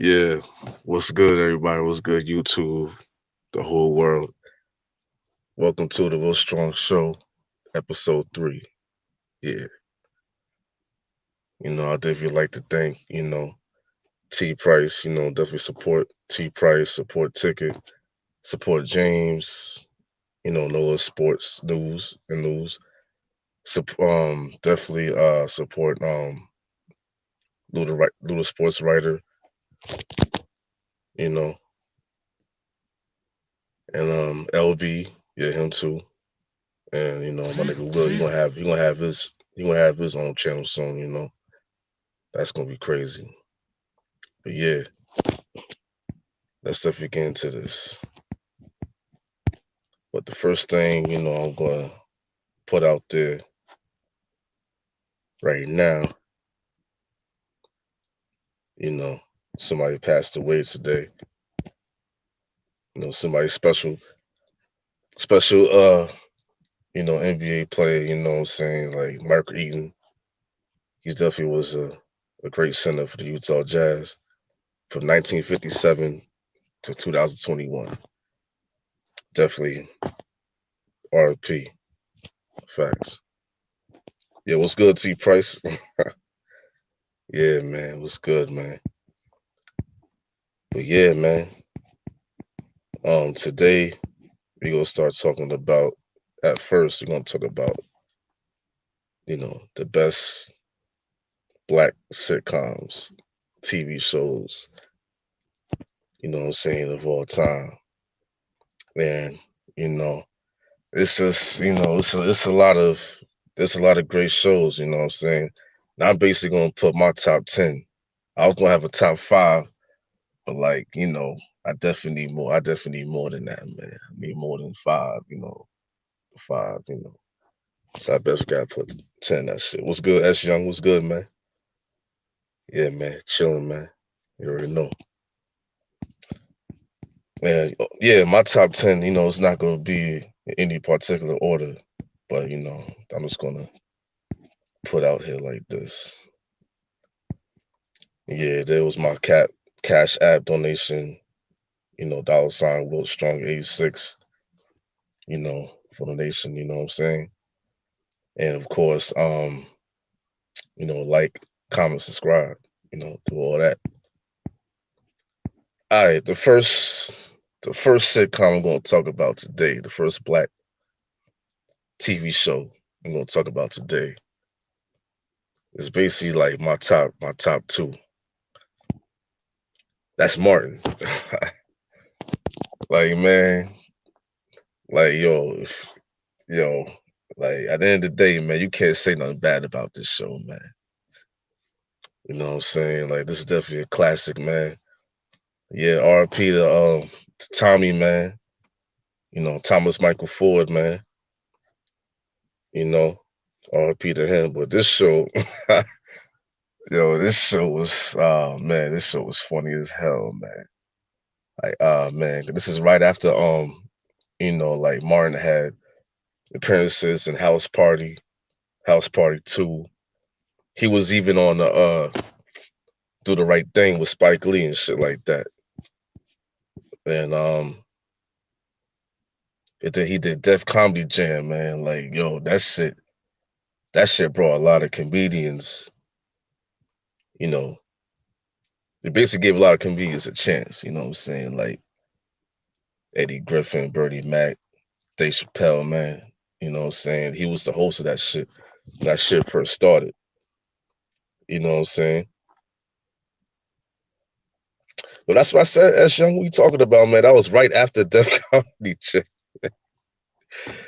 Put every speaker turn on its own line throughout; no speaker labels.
Yeah, what's good, everybody? What's good, YouTube, the whole world? Welcome to the Real Strong Show, episode 3. Yeah, I definitely like to thank, T Price, definitely support T Price, support Ticket, support James, Noah Sports News. Definitely support Luda Sports Writer, you know, and LB, yeah, him too. And my nigga Will, he gonna have his own channel soon. That's gonna be crazy. But yeah, let's definitely get into this. But the first thing I'm gonna put out there right now, you know, somebody passed away today. Somebody special NBA player. What I'm saying, like Mark Eaton. He definitely was a great center for the Utah Jazz from 1957 to 2021. Definitely RP. Facts. Yeah, what's good, T Price? Yeah, man, what's good, man? But yeah, man. Today we're gonna start talking about. At first, we're gonna talk about the best black sitcoms, TV shows. What I'm saying, of all time, and you know, it's just it's a lot of there's a lot of great shows. What I'm saying. Now I'm basically gonna put my top 10. I was gonna have a top 5. But like, I definitely need more. I definitely need more than that, man. I need more than 5, 5. So I best gotta put 10 that shit. What's good, S Young? What's good, man? Yeah, man. Chilling, man. You already know. Man, yeah, my top 10, it's not gonna be in any particular order. But I'm just gonna put out here like this. Yeah, there was my cash app donation, $ Wiltz Strong 86, for the nation, what I'm saying? And of course, like, comment, subscribe, do all that. All right, the first sitcom I'm gonna talk about today, the first black TV show I'm gonna talk about today is basically like my top two. That's Martin. Like, man, like, yo, like, at the end of the day, man, you can't say nothing bad about this show, man. You know what I'm saying? Like, this is definitely a classic, man. Yeah, RP to Tommy, man. Thomas Michael Ford, man. You know, RP to him. But this show, this show was, man, this show was funny as hell, man. Like, man, this is right after, like Martin had appearances in House Party 2. He was even on the Do the Right Thing with Spike Lee and shit like that. And he did Def Comedy Jam, man. Like, yo, that shit brought a lot of comedians, you know, it basically gave a lot of comedians a chance, you know what I'm saying? Like Eddie Griffin, Bertie Mac, Dave Chappelle, man. You know what I'm saying? He was the host of that shit when that shit first started. You know what I'm saying? But that's what I said, S Young, what you talking about, man? That was right after Def Comedy Jam.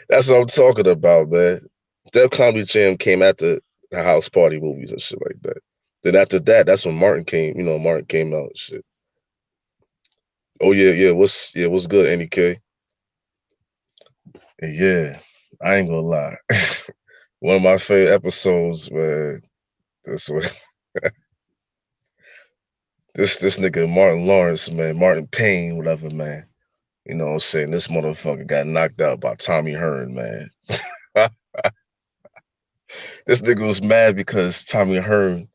That's what I'm talking about, man. Def Comedy Jam came after the House Party movies and shit like that. Then after that, that's when Martin came, Martin came out and shit. Oh yeah, yeah. What's good, NEK? Yeah, I ain't gonna lie. One of my favorite episodes, man. This one, this nigga Martin Lawrence, man, Martin Payne, whatever, man. You know what I'm saying? This motherfucker got knocked out by Tommy Hearn, man. This nigga was mad because Tommy Hearn,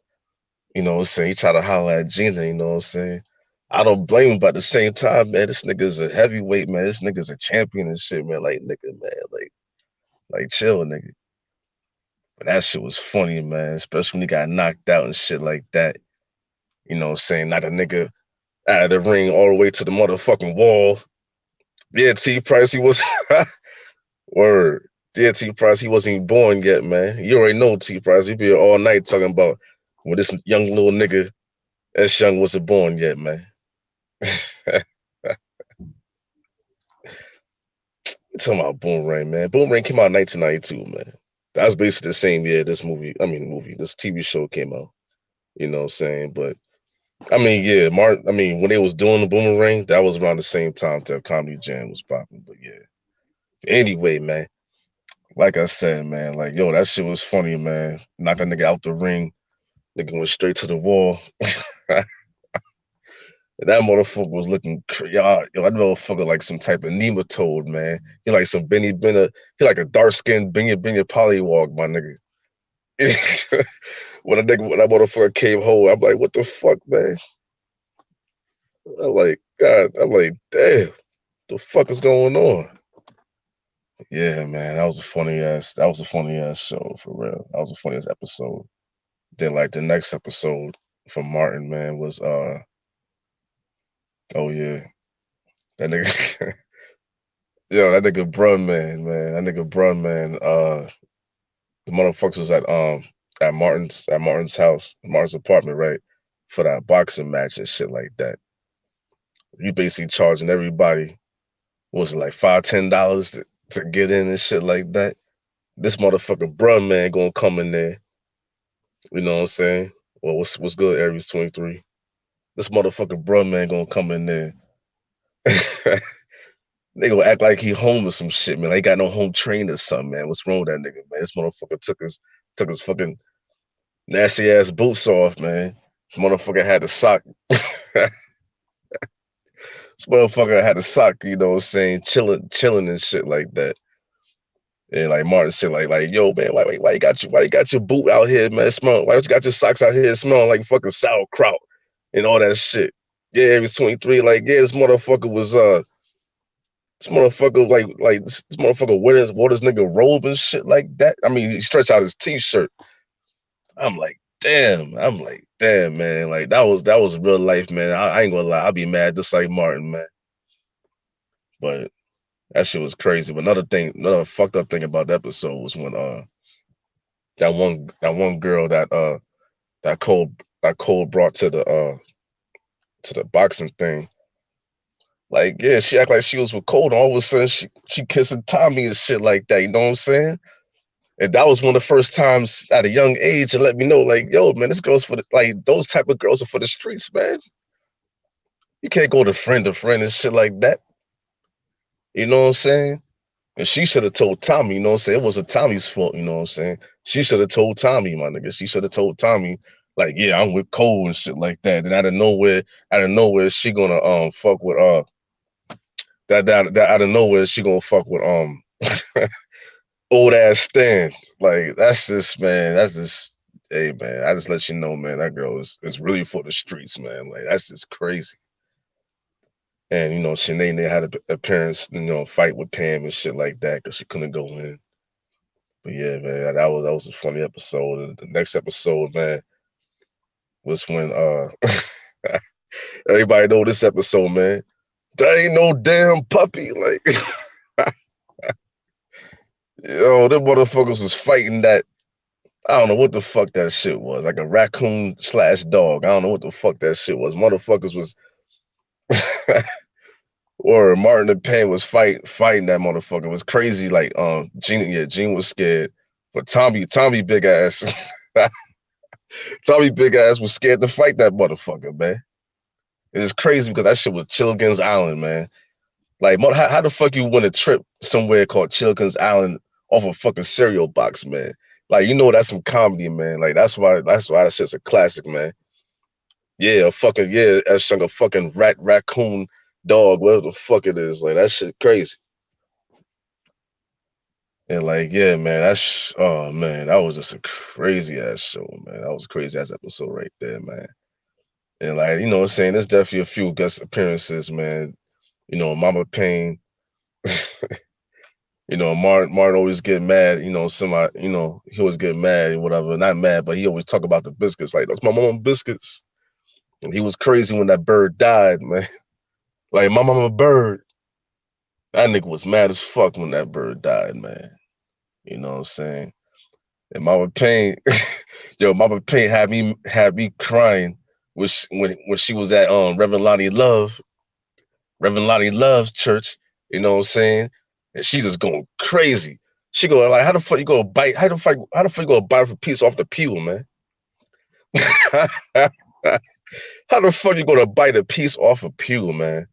he tried to holler at Gina, you know what I'm saying? I don't blame him, but at the same time, man, this nigga's a heavyweight, man. This nigga's a champion and shit, man. Like, nigga, man, like chill, nigga. But that shit was funny, man. Especially when he got knocked out and shit like that. You know what I'm saying? Not a nigga out of the ring all the way to the motherfucking wall. Yeah, T Price, he was word. Yeah, T Price, he wasn't even born yet, man. You already know T Price. We be here all night talking about when this young little nigga S Young wasn't born yet, man. Talking about Boomerang, man. Boomerang came out in 1992, man. That was basically the same year this TV show came out. You know what I'm saying? But I mean, yeah, Martin. I mean, when they was doing the Boomerang, that was around the same time that Comedy Jam was popping. But yeah. Anyway, man, like I said, man, like yo, that shit was funny, man. Knocked that nigga out the ring, nigga went straight to the wall. That motherfucker was looking, yo, that motherfucker like some type of nematode, man. He like some Benny Benner, he like a dark skinned Benya Pollywog, my nigga. When that motherfucker came home, I'm like, what the fuck, man? I'm like, God, I'm like, damn, the fuck is going on? Yeah, man, that was a funny ass show for real. That was a funny ass episode. Then like the next episode from Martin, man, was oh yeah, that nigga yo, that nigga Brun man. That nigga Brun man, the motherfuckers was at Martin's house, Martin's apartment, right? For that boxing match and shit like that. You basically charging everybody, what was it like $5, $10 to get in and shit like that. This motherfucking Brun man gonna come in there, you know what I'm saying? Well, what's good, Aries 23? This motherfucking Brun man gonna come in there. They gonna act like he home or some shit, man. Like he got no home train or something, man. What's wrong with that nigga, man? This motherfucker took his fucking nasty ass boots off, man. This motherfucker had a sock. This motherfucker had a sock, you know what I'm saying, chilling and shit like that. And like Martin said, yo, man, why you got your boot out here, man? Smell, why you got your socks out here smelling like fucking sauerkraut and all that shit? Yeah, he was 23. Like, yeah, this motherfucker this motherfucker wore this nigga robe and shit like that. I mean, he stretched out his t-shirt. I'm like, damn. I'm like, damn, man. Like that was real life, man. I ain't gonna lie, I'll be mad just like Martin, man. But that shit was crazy. But another fucked up thing about the episode was when that one girl that Cole brought to the boxing thing. Like, yeah, she act like she was with Cole, and all of a sudden she kissing Tommy and shit like that. You know what I'm saying? And that was one of the first times at a young age to let me know, like, yo, man, this girl's for the like those type of girls are for the streets, man. You can't go to friend and shit like that. You know what I'm saying? And she should have told Tommy, you know what I'm saying? It wasn't Tommy's fault, you know what I'm saying? She should have told Tommy, my nigga. She should have told Tommy, like, yeah, I'm with Cole and shit like that. Then out of nowhere, she gonna fuck with that out of nowhere, she gonna fuck with old ass Stan. Like, that's just hey man, I just let you know, man, that girl is really for the streets, man. Like, that's just crazy. And you know, Shanae had a appearance, fight with Pam and shit like that because she couldn't go in. But yeah, man, that was a funny episode. And the next episode, man, was when everybody know this episode, man. That ain't no damn puppy. Like, yo, them motherfuckers was fighting that. I don't know what the fuck that shit was. Like a raccoon slash dog. I don't know what the fuck that shit was. Motherfuckers was or Martin and Payne was fighting that motherfucker. It was crazy. Like Gene was scared. But Tommy big ass Tommy big ass was scared to fight that motherfucker, man. It's crazy because that shit was Chilligan's Island, man. Like, how the fuck you win a trip somewhere called Chilligan's Island off a fucking cereal box, man? Like, that's some comedy, man. Like, that's why that shit's a classic, man. Yeah, that's like a fucking raccoon, dog, whatever the fuck it is. Like, that shit crazy. And like, yeah, man, oh man, that was just a crazy ass show, man. That was a crazy ass episode right there, man. And like, you know what I'm saying, there's definitely a few guest appearances, man. You know, Mama Payne. You know, Martin always get mad, you know, he always get mad or whatever. Not mad, but he always talk about the biscuits. Like, that's my mama biscuits. And he was crazy when that bird died, man. Like, my mama bird. That nigga was mad as fuck when that bird died, man. You know what I'm saying? And Mama Payne, Mama Payne had me crying when she was at Reverend Lonnie Love's church, you know what I'm saying? And she just going crazy. She go like, how the fuck you gonna bite? How the fuck you gonna bite a piece off the pew, man? How the fuck you gonna bite a piece off a pew, man?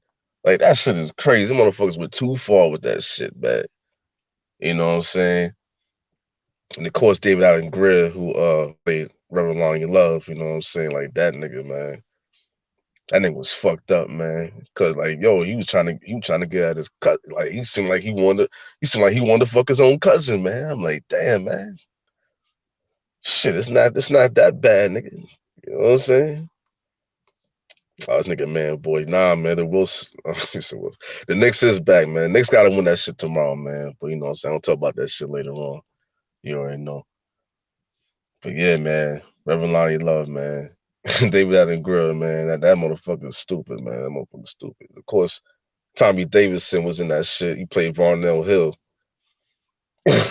Like that shit is crazy. Them motherfuckers went too far with that shit, man. You know what I'm saying? And of course, David Allen Greer, who played Reverend Lonnie Love, you know what I'm saying? Like that nigga, man. That nigga was fucked up, man. Cause like, yo, he was trying to get at his cut. Like he seemed like he wanted to fuck his own cousin, man. I'm like, damn, man. Shit, it's not that bad, nigga. You know what I'm saying? Oh, this nigga, man, boy, nah, man. The Wiltz, the Knicks is back, man. Knicks gotta win that shit tomorrow, man. But you know what I'm saying? I'll talk about that shit later on. You already know. But yeah, man, Reverend Lonnie Love, man. David Allen Grill, man. That motherfucker is stupid, man. That motherfucker is stupid. Of course, Tommy Davidson was in that shit. He played Varnell Hill. This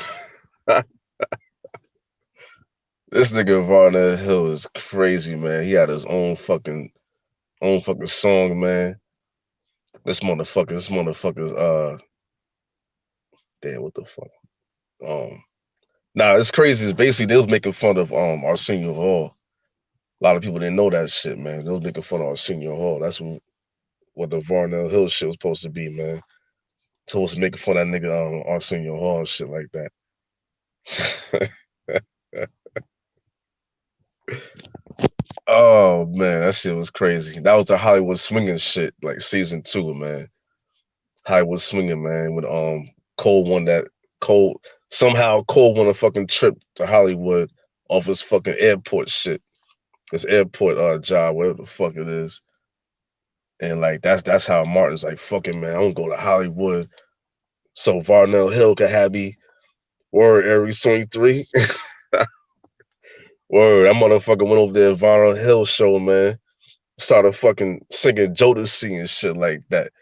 nigga Varnell Hill is crazy, man. He had his own fucking song, man. This motherfucker's damn, what the fuck? Um Nah, it's crazy. It's basically they was making fun of Arsenio Hall. A lot of people didn't know that shit, man. They was making fun of Arsenio Hall. That's what the Varnell Hill shit was supposed to be, man. Supposed to make fun of that nigga Arsenio Hall and shit like that. Oh man, that shit was crazy. That was the Hollywood swinging shit, like season 2, man. Hollywood swinging, man. When Cole won that Cole somehow Cole won a fucking trip to Hollywood off his fucking airport shit. His airport job, whatever the fuck it is. And like that's how Martin's like, fucking man, I'm gonna go to Hollywood so Varnell Hill can have me. Word, Aries 23. Word, that motherfucker went over there, Varnell Hill show, man. Started fucking singing Jodeci and shit like that.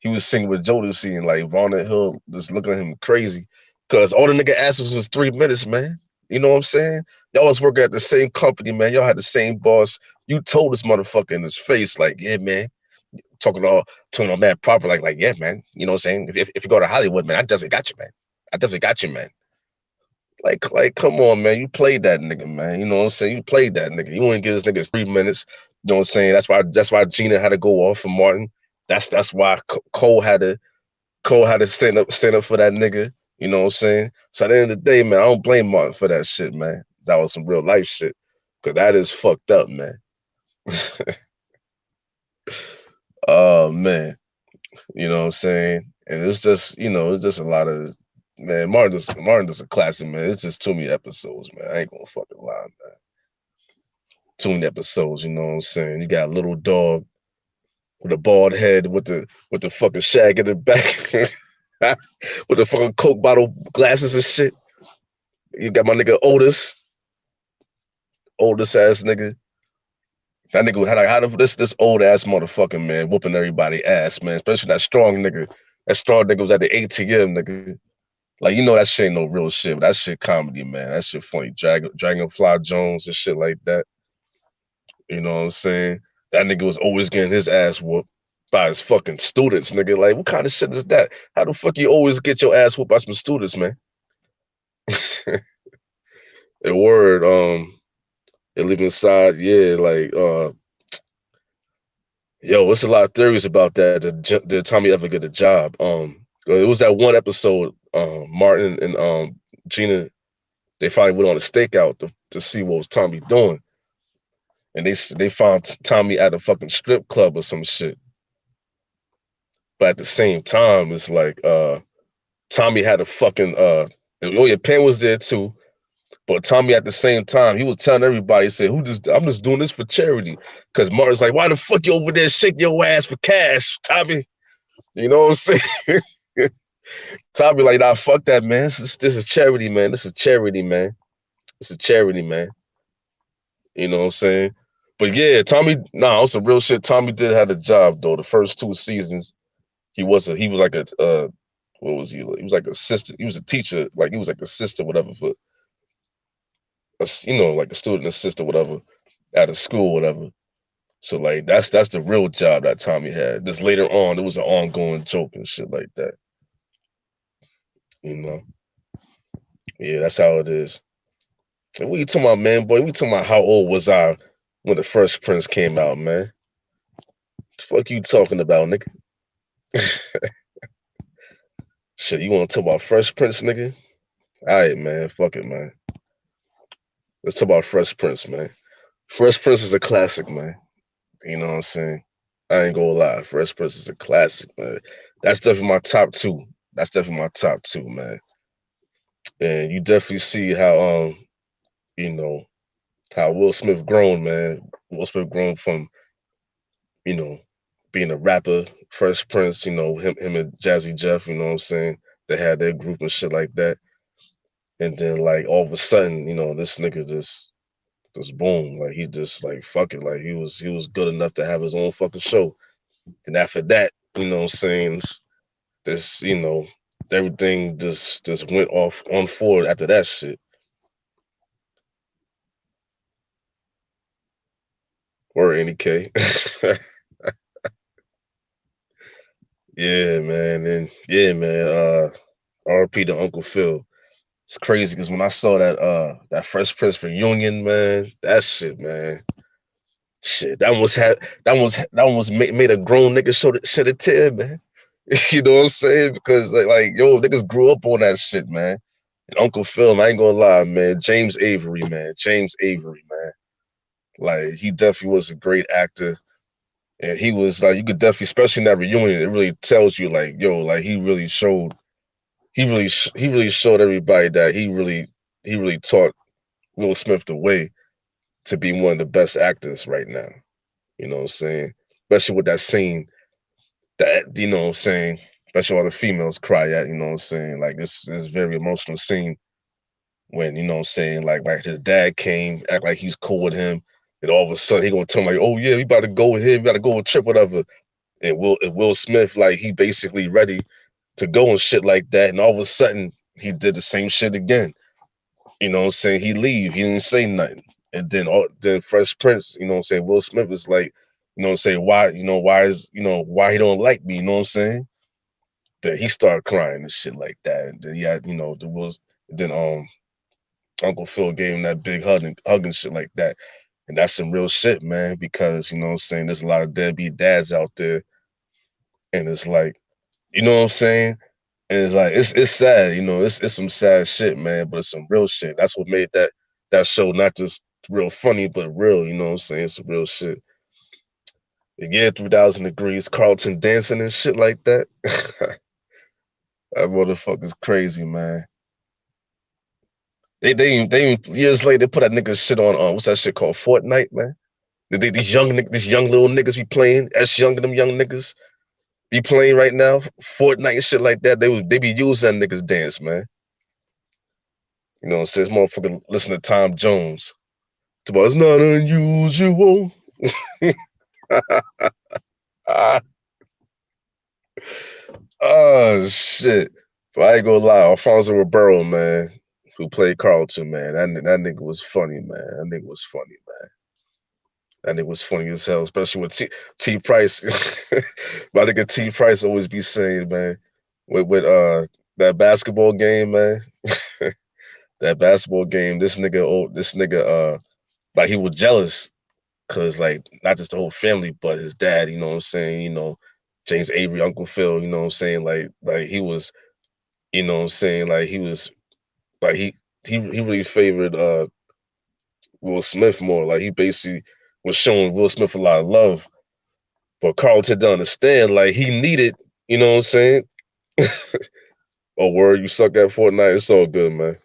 He was singing with Jodeci and like Varnell Hill just looking at him crazy. Cause all the nigga asked was 3 minutes, man. You know what I'm saying? Y'all was working at the same company, man. Y'all had the same boss. You told this motherfucker in his face, like, yeah, man. Talking all mad proper, like, yeah, man. You know what I'm saying? If you go to Hollywood, man, I definitely got you, man. I definitely got you, man. Like, come on, man. You played that nigga, man. You know what I'm saying? You played that nigga. You wouldn't give this nigga 3 minutes. You know what I'm saying? That's why Gina had to go off for Martin. That's why Cole had to stand up for that nigga. You know what I'm saying? So at the end of the day, man, I don't blame Martin for that shit, man. That was some real life shit. Cause that is fucked up, man. Oh man. You know what I'm saying? And it's just, it's just a lot of man, Martin just a classic, man. It's just too many episodes, man. I ain't gonna fucking lie, man. Too many episodes, you know what I'm saying? You got a little dog with a bald head with the fucking shag in the back. With the fucking Coke bottle glasses and shit. You got my nigga oldest ass nigga. That nigga had like this old ass motherfucking man whooping everybody ass, man. Especially that strong nigga. That strong nigga was at the ATM, nigga. Like, that shit ain't no real shit, but that shit comedy, man. That shit funny. Dragonfly Jones and shit like that. You know what I'm saying? That nigga was always getting his ass whooped by his fucking students, nigga. Like, what kind of shit is that? How the fuck you always get your ass whooped by some students, man? A word, and live inside, yeah, like, yo, it's a lot of theories about that. Did Tommy ever get a job? It was that one episode, Martin and Gina, they finally went on a stakeout to see what was Tommy doing. And they found Tommy at a fucking strip club or some shit. But at the same time, it's like Tommy had a fucking Lawyer Penn was there too. But Tommy at the same time, he was telling everybody, he said, I'm just doing this for charity. Cause Martin's like, why the fuck you over there shake your ass for cash, Tommy? You know what I'm saying? Tommy like, nah, fuck that, man. This is charity, man. This is charity, man. It's a charity, man. You know what I'm saying? But yeah, Tommy, nah, on some real shit. Tommy did have a job though. The first 2 seasons, he was like a what was he? He was like assistant. He was a teacher, like he was like assistant, whatever, for like a student assistant, whatever, at a school, whatever. So like that's the real job that Tommy had. Just later on, it was an ongoing joke and shit like that. You know? Yeah, that's how it is. And what you talking about, man, boy? We talking about how old was I when the Fresh Prince came out, man? The fuck you talking about, nigga? Shit, you want to talk about Fresh Prince, nigga? All right, man. Fuck it, man. Let's talk about Fresh Prince, man. Fresh Prince is a classic, man. You know what I'm saying? I ain't gonna lie. Fresh Prince is a classic, man. That's definitely my top two. That's definitely my top two, man. And you definitely see how you know, how Will Smith grown, man. Will Smith grown from, you know, being a rapper, Fresh Prince, him and Jazzy Jeff, you know what I'm saying? They had their group and shit like that. And then like all of a sudden, this nigga just boom, like he just like fuck it, like he was good enough to have his own fucking show. And after that, you know what I'm saying, this, everything just went off on forward after that shit. Or any K. Yeah, man. And yeah, man, RP to Uncle Phil. It's crazy because when I saw that Fresh Prince reunion, man, that shit, man. Shit, that was made a grown nigga shed a tear, man. You know what I'm saying? Because like yo, niggas grew up on that shit, man. And Uncle Phil, I ain't gonna lie, man. James Avery, man. James Avery, man. Like he definitely was a great actor. And he was like, you could definitely, especially in that reunion, it really tells you like, yo, like he really showed everybody that he really taught Will Smith the way to be one of the best actors right now. You know what I'm saying? Especially with that scene that, you know what I'm saying, especially all the females cry at, you know what I'm saying? Like this very emotional scene when, you know what I'm saying, like his dad came, act like he's cool with him, and all of a sudden he gonna tell him like, oh yeah, we about to go with him, we gotta go with Trip, whatever. And Will Smith, like he basically ready to go and shit like that, and all of a sudden he did the same shit again. You know what I'm saying? He leave. He didn't say nothing. And then Fresh Prince, you know what I'm saying? Will Smith is like, you know what I'm saying, why he don't like me, you know what I'm saying? Then he started crying and shit like that. And then he had, then Uncle Phil gave him that big hug and shit like that. And that's some real shit, man, because you know what I'm saying, there's a lot of deadbeat dads out there. And it's like, you know what I'm saying? And it's like it's sad, it's some sad shit, man, but it's some real shit. That's what made that show not just real funny, but real, you know what I'm saying? Some real shit. And yeah, 3000 degrees, Carlton dancing and shit like that. That motherfucker's crazy, man. They years later they put that nigga shit on what's that shit called? Fortnite, man. These young little niggas be playing, S young them young niggas be playing right now, Fortnite and shit like that. They be using that niggas dance, man. You know, it says motherfucker listen to Tom Jones. It's about it's not unusual. Oh shit. But I ain't gonna lie, Alfonso Ribeiro, man, who played Carlton, man, that nigga was funny, man. That nigga was funny, man. That nigga was funny as hell, especially with T Price. My nigga T Price always be saying, man, with that basketball game, man. That basketball game, this nigga like he was jealous because like not just the whole family, but his dad, you know what I'm saying, James Avery, Uncle Phil, you know what I'm saying, like he was, you know what I'm saying, like he was like he really favored Will Smith more. Like he basically was showing Will Smith a lot of love. But Carlton didn't understand, like he needed, you know what I'm saying? Oh word, you suck at Fortnite, it's all good, man.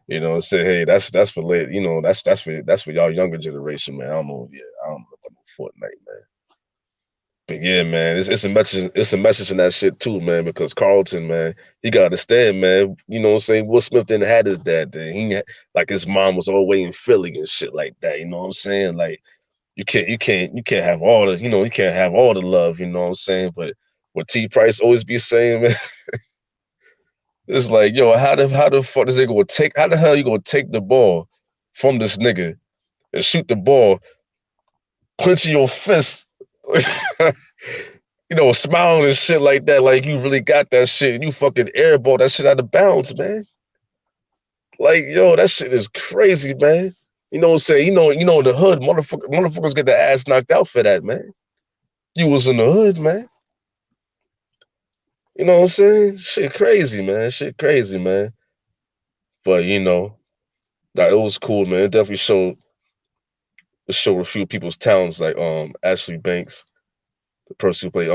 You know, say, hey, that's for late. You know, that's for y'all younger generation, man. I don't know about no Fortnite, man. But yeah, man, it's a message in that shit too, man. Because Carlton, man, he got to understand, man. You know what I'm saying? Will Smith didn't have his dad then. Like his mom was all the way in Philly and shit like that. You know what I'm saying? Like you can't have all the, you can't have all the love. You know what I'm saying? But what T Price always be saying, man, it's like, yo, how the fuck this nigga gonna take? How the hell you gonna take the ball from this nigga and shoot the ball, clenching your fist? Smiling and shit like that, like you really got that shit, and you fucking airball that shit out of bounds, man. Like, yo, that shit is crazy, man. You know what I'm saying? The hood, motherfuckers get their ass knocked out for that, man. You was in the hood, man. You know what I'm saying? Shit crazy, man. Shit crazy, man. But that it was cool, man. It definitely showed a few people's talents, like Ashley Banks, the person who played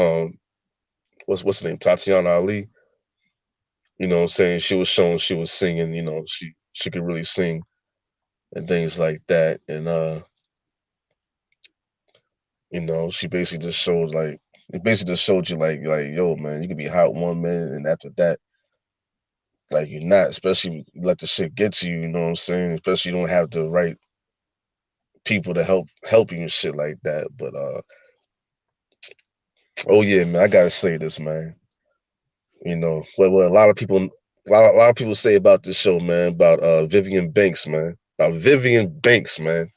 what's her name? Tatiana Ali. You know what I'm saying? She was showing she was singing, she could really sing and things like that. And she basically just showed like it basically just showed you like yo, man, you can be hot one minute and after that, like you're not, especially let the shit get to you, you know what I'm saying? Especially you don't have the right people to help you and shit like that. But oh yeah, man, I gotta say this, man. What a lot of people a lot of people say about this show, man, about Vivian Banks, man. About Vivian Banks, man.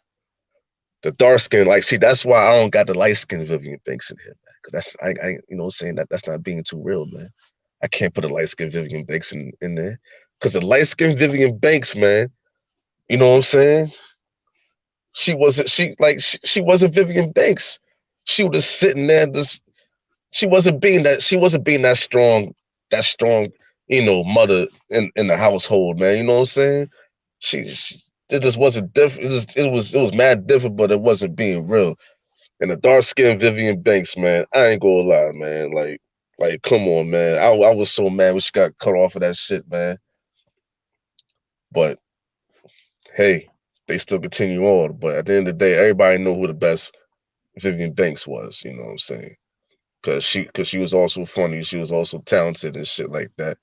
The dark skin, like, see, that's why I don't got the light skin Vivian Banks in here, man. Because I saying that's not being too real, man. I can't put a light skin Vivian Banks in there. Because the light skin Vivian Banks, man, you know what I'm saying? She wasn't Vivian Banks. She was just sitting there, just she wasn't being that strong, mother in the household, man. You know what I'm saying? She it just wasn't different. It was mad different, but it wasn't being real. And the dark skinned Vivian Banks, man, I ain't gonna lie, man. Like, come on, man. I was so mad when she got cut off of that shit, man. But hey, they still continue on. But at the end of the day, everybody knew who the best Vivian Banks was. You know what I'm saying? Because she was also funny. She was also talented and shit like that.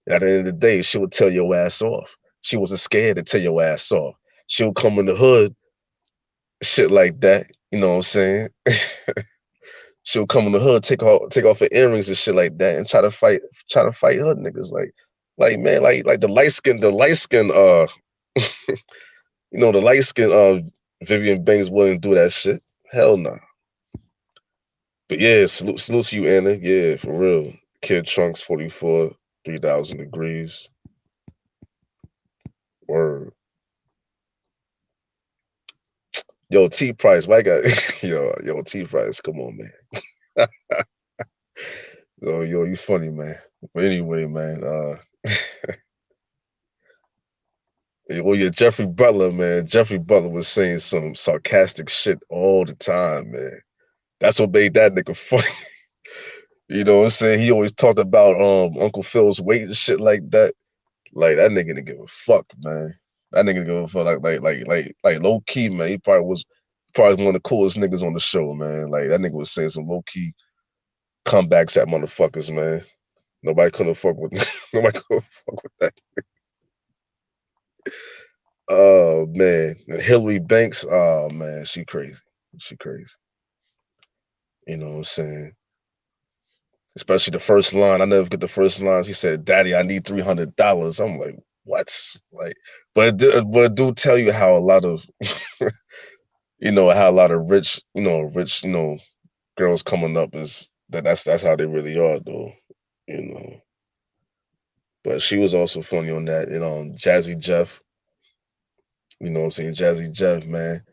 And at the end of the day, she would tell your ass off. She wasn't scared to tell your ass off. She would come in the hood, shit like that. You know what I'm saying? She'll come in the hood, take off her earrings and shit like that, and try to fight hood niggas. Like man, like the light skin, the light skin Vivian Banks wouldn't do that shit. Hell no. Nah. But yeah, salute to you, Anna. Yeah, for real. Kid Trunks 44, 3,000 degrees. Word. Yo, T Price, why got yo T Price? Come on, man. Yo, you funny, man. But anyway, man. Well, yeah, Jeffrey Butler, man. Jeffrey Butler was saying some sarcastic shit all the time, man. That's what made that nigga funny. You know what I'm saying? He always talked about Uncle Phil's weight and shit like that. Like that nigga didn't give a fuck, man. That nigga didn't give a fuck. Like low key, man. He probably one of the coolest niggas on the show, man. Like that nigga was saying some low key comebacks at motherfuckers, man. Nobody couldn't fuck with nobody couldn't fuck with that. Oh man. And Hillary Banks, oh man, she crazy. She crazy. You know what I'm saying? Especially the first line. I never forget the first line. She said, "Daddy, I need $300." I'm like, what? Like, but it do tell you how a lot of how a lot of rich, girls coming up is that's how they really are though. You know. But she was also funny on that. Jazzy Jeff. You know what I'm saying? Jazzy Jeff, man.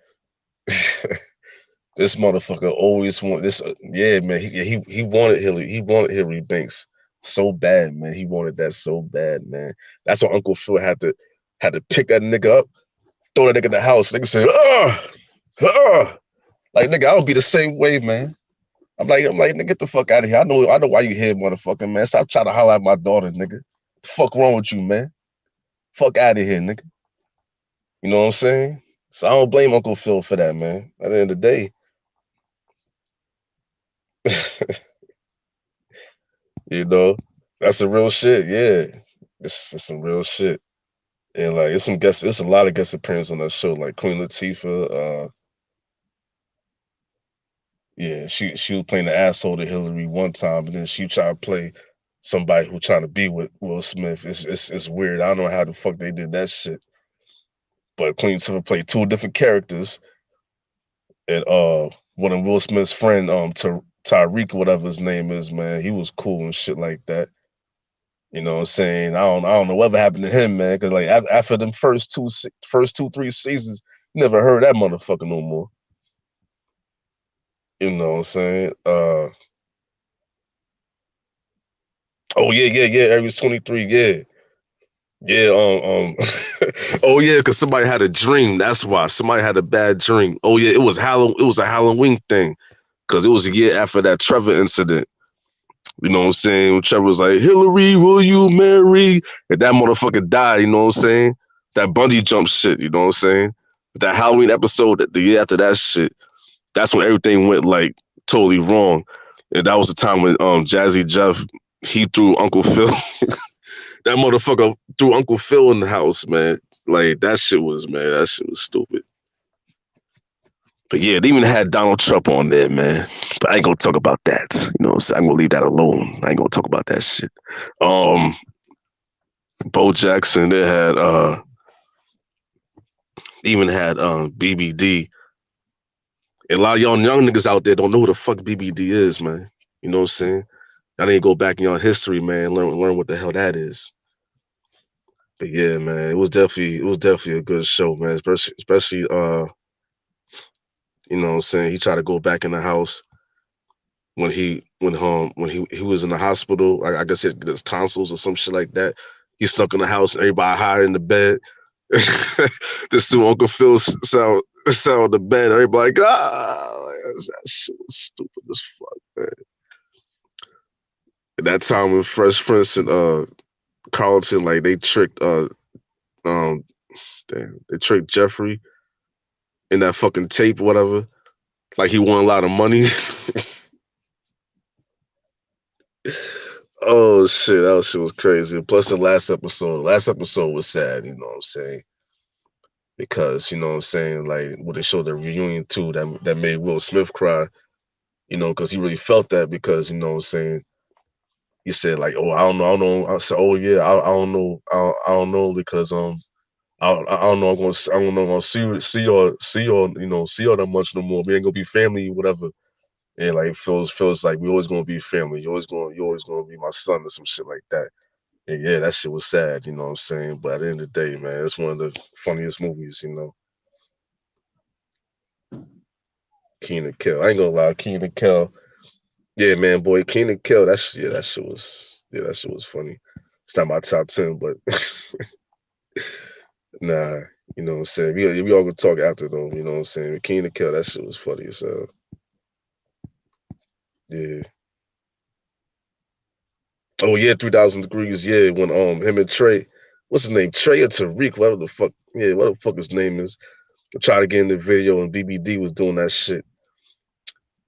This motherfucker always want this. Yeah, man. He wanted Hillary. He wanted Hillary Banks so bad, man. He wanted that so bad, man. That's why Uncle Phil had to pick that nigga up, throw that nigga in the house. Nigga say, like nigga, I would be the same way, man. I'm like, nigga, get the fuck out of here. I know why you here, motherfucker, man. Stop trying to holler at my daughter, nigga. The fuck wrong with you, man? Fuck out of here, nigga. You know what I'm saying? So I don't blame Uncle Phil for that, man. At the end of the day, you know, that's some real shit. Yeah, it's some real shit. And like, it's a lot of guest appearances on that show, like Queen Latifah. Yeah, she was playing the asshole to Hillary one time, and then she tried to play somebody who trying to be with Will Smith. It's weird. I don't know how the fuck they did that shit. But Queen Latifah played two different characters, and one of Will Smith's friend, Tyreek, whatever his name is, man, he was cool and shit like that. You know what I'm saying? I don't know whatever happened to him, man, because like after them first 2 3 seasons, you never heard that motherfucker no more. You know what I'm saying? Oh yeah. Area 23, yeah. Yeah, oh yeah, because somebody had a dream. That's why somebody had a bad dream. Oh yeah, it was Halloween. It was a Halloween thing because it was a year after that Trevor incident. You know what I'm saying? When Trevor was like, "Hillary, will you marry?" And that motherfucker died. You know what I'm saying? That bungee jump shit. You know what I'm saying? That Halloween episode, the year after that shit, that's when everything went like totally wrong. And that was the time when Jazzy Jeff he threw Uncle Phil. That motherfucker threw Uncle Phil in the house, man. Like that shit was, man. That shit was stupid. But yeah, they even had Donald Trump on there, man. But I ain't gonna talk about that. You know, so I'm gonna leave that alone. I ain't gonna talk about that shit. Um, Bo Jackson, they had even had BBD. And a lot of y'all young niggas out there don't know who the fuck BBD is, man. You know what I'm saying? I need to go back in your history, man. Learn what the hell that is. But yeah, man, it was definitely a good show, man. Especially you know what I'm saying, he tried to go back in the house when he was in the hospital. I guess he had his tonsils or some shit like that. He stuck in the house and everybody hiding in the bed. This new Uncle Phil sat on the bed. Everybody like, that shit was stupid as fuck, man. At that time when Fresh Prince and Carlton, like they tricked um they tricked Jeffrey in that fucking tape, whatever. Like he won a lot of money. Oh shit, that shit was crazy. Plus last episode was sad, you know what I'm saying? Because, you know what I'm saying, like when they showed the reunion too, that made Will Smith cry, you know, because he really felt that because, you know what I'm saying, he said like, oh, I don't know. I said, oh yeah, I don't know, I don't know because I don't know. I don't know. I'm gonna see y'all. You know, see y'all that much no more. We ain't gonna be family, whatever. And like feels like we always gonna be family. You always gonna be my son or some shit like that. And yeah, that shit was sad. You know what I'm saying? But at the end of the day, man, it's one of the funniest movies. You know, Keenan Kill. I ain't gonna lie, Keenan Kill. Yeah, man, boy, Keenan Kill. That shit was funny. It's not my top 10, but nah. You know what I'm saying? We all gonna talk after though. You know what I'm saying? Keenan Kill. That shit was funny as hell. Yeah. Oh yeah, 3,000 Degrees. Yeah, when him and Trey, what's his name? Trey or Tariq, whatever the fuck. Yeah, what the fuck his name is. Try to get in the video and BBD was doing that shit.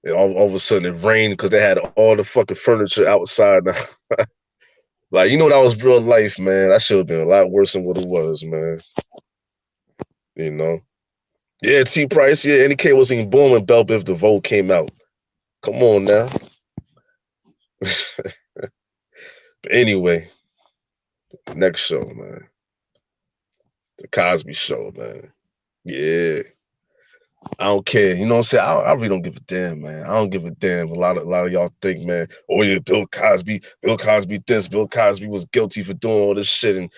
And all of a sudden it rained because they had all the fucking furniture outside. Like, you know, that was real life, man. That should have been a lot worse than what it was, man. You know? Yeah, T Price, yeah, NK wasn't even born when Bell Biv DeVoe came out. Come on now. But anyway, next show, man. The Cosby Show, man. Yeah. I don't care. You know what I'm saying? I really don't give a damn, man. I don't give a damn. A lot of y'all think, man, oh yeah, Bill Cosby this, Bill Cosby was guilty for doing all this shit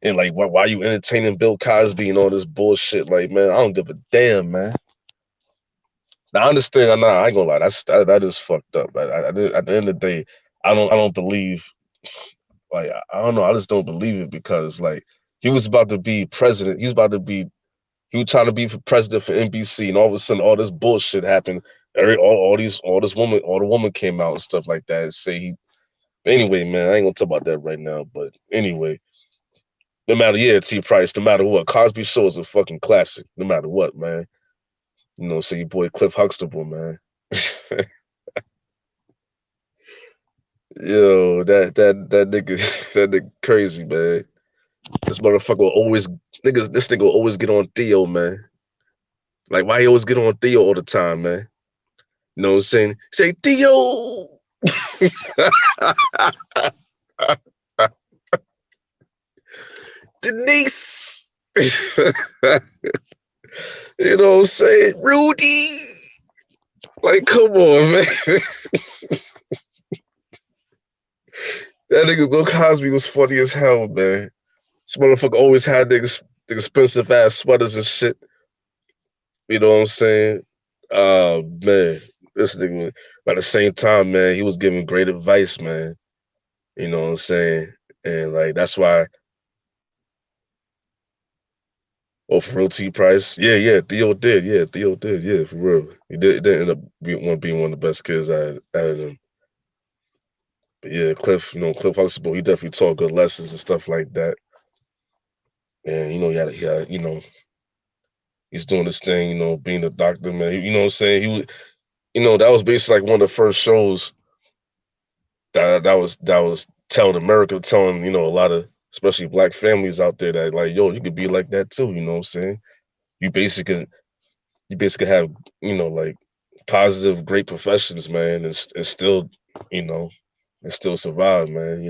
and like why you entertaining Bill Cosby and all this bullshit? Like, man, I don't give a damn, man. Now I understand. I ain't gonna lie. That is fucked up. At the end of the day, I don't believe. Like I don't know. I just don't believe it because like he was about to be president. He was about to be. He was trying to be for president for NBC, and all of a sudden, all this bullshit happened. All the woman came out and stuff like that and say he. Anyway, man, I ain't gonna talk about that right now. But anyway, No matter, yeah, T Price, no matter what. Cosby Show is a fucking classic, no matter what, man. You know, say your boy Cliff Huxtable, man. Yo, that nigga, that nigga crazy, man. This motherfucker will always, this nigga will always get on Theo, man. Like, why he always get on Theo all the time, man? You know what I'm saying? Say, Theo! Denise! You know what I'm saying? Rudy! Like, come on, man. That nigga Bill Cosby was funny as hell, man. This motherfucker always had the expensive ass sweaters and shit. You know what I'm saying? Man, this nigga, but at the same time, man, he was giving great advice, man. You know what I'm saying? And like that's why. Oh, for real, T Price, yeah, Theo did, yeah, for real. He did end up being one of the best kids I had him. But yeah, Cliff, Cliff Huxtable, he definitely taught good lessons and stuff like that. And he's doing this thing, being a doctor, man. You know what I'm saying? He was, that was basically like one of the first shows that was telling, a lot of especially black families out there that like, yo, you could be like that too, you know what I'm saying? You basically you basically have, like positive, great professions, man, and still, you know, and still survive, man,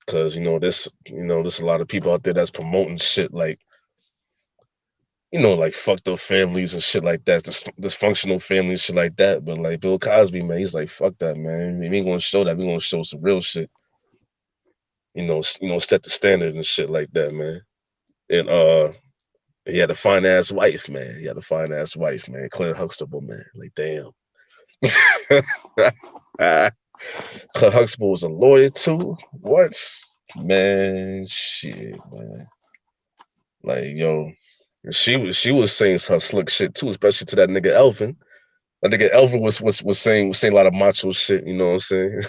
because there's a lot of people out there that's promoting shit like like fucked up families and shit like that, dysfunctional families, shit like that. But like Bill Cosby, man, he's like, fuck that, man. We ain't gonna show that. We gonna show some real shit. Set the standard and shit like that, man. And he had a fine ass wife, man. He had a fine ass wife, man. Clint Huxtable, man. Like, damn. Clint Huxtable was a lawyer too. What? Man, shit, man. Like, yo, she was saying her slick shit too, especially to that nigga Elvin. That nigga Elvin was saying a lot of macho shit, you know what I'm saying?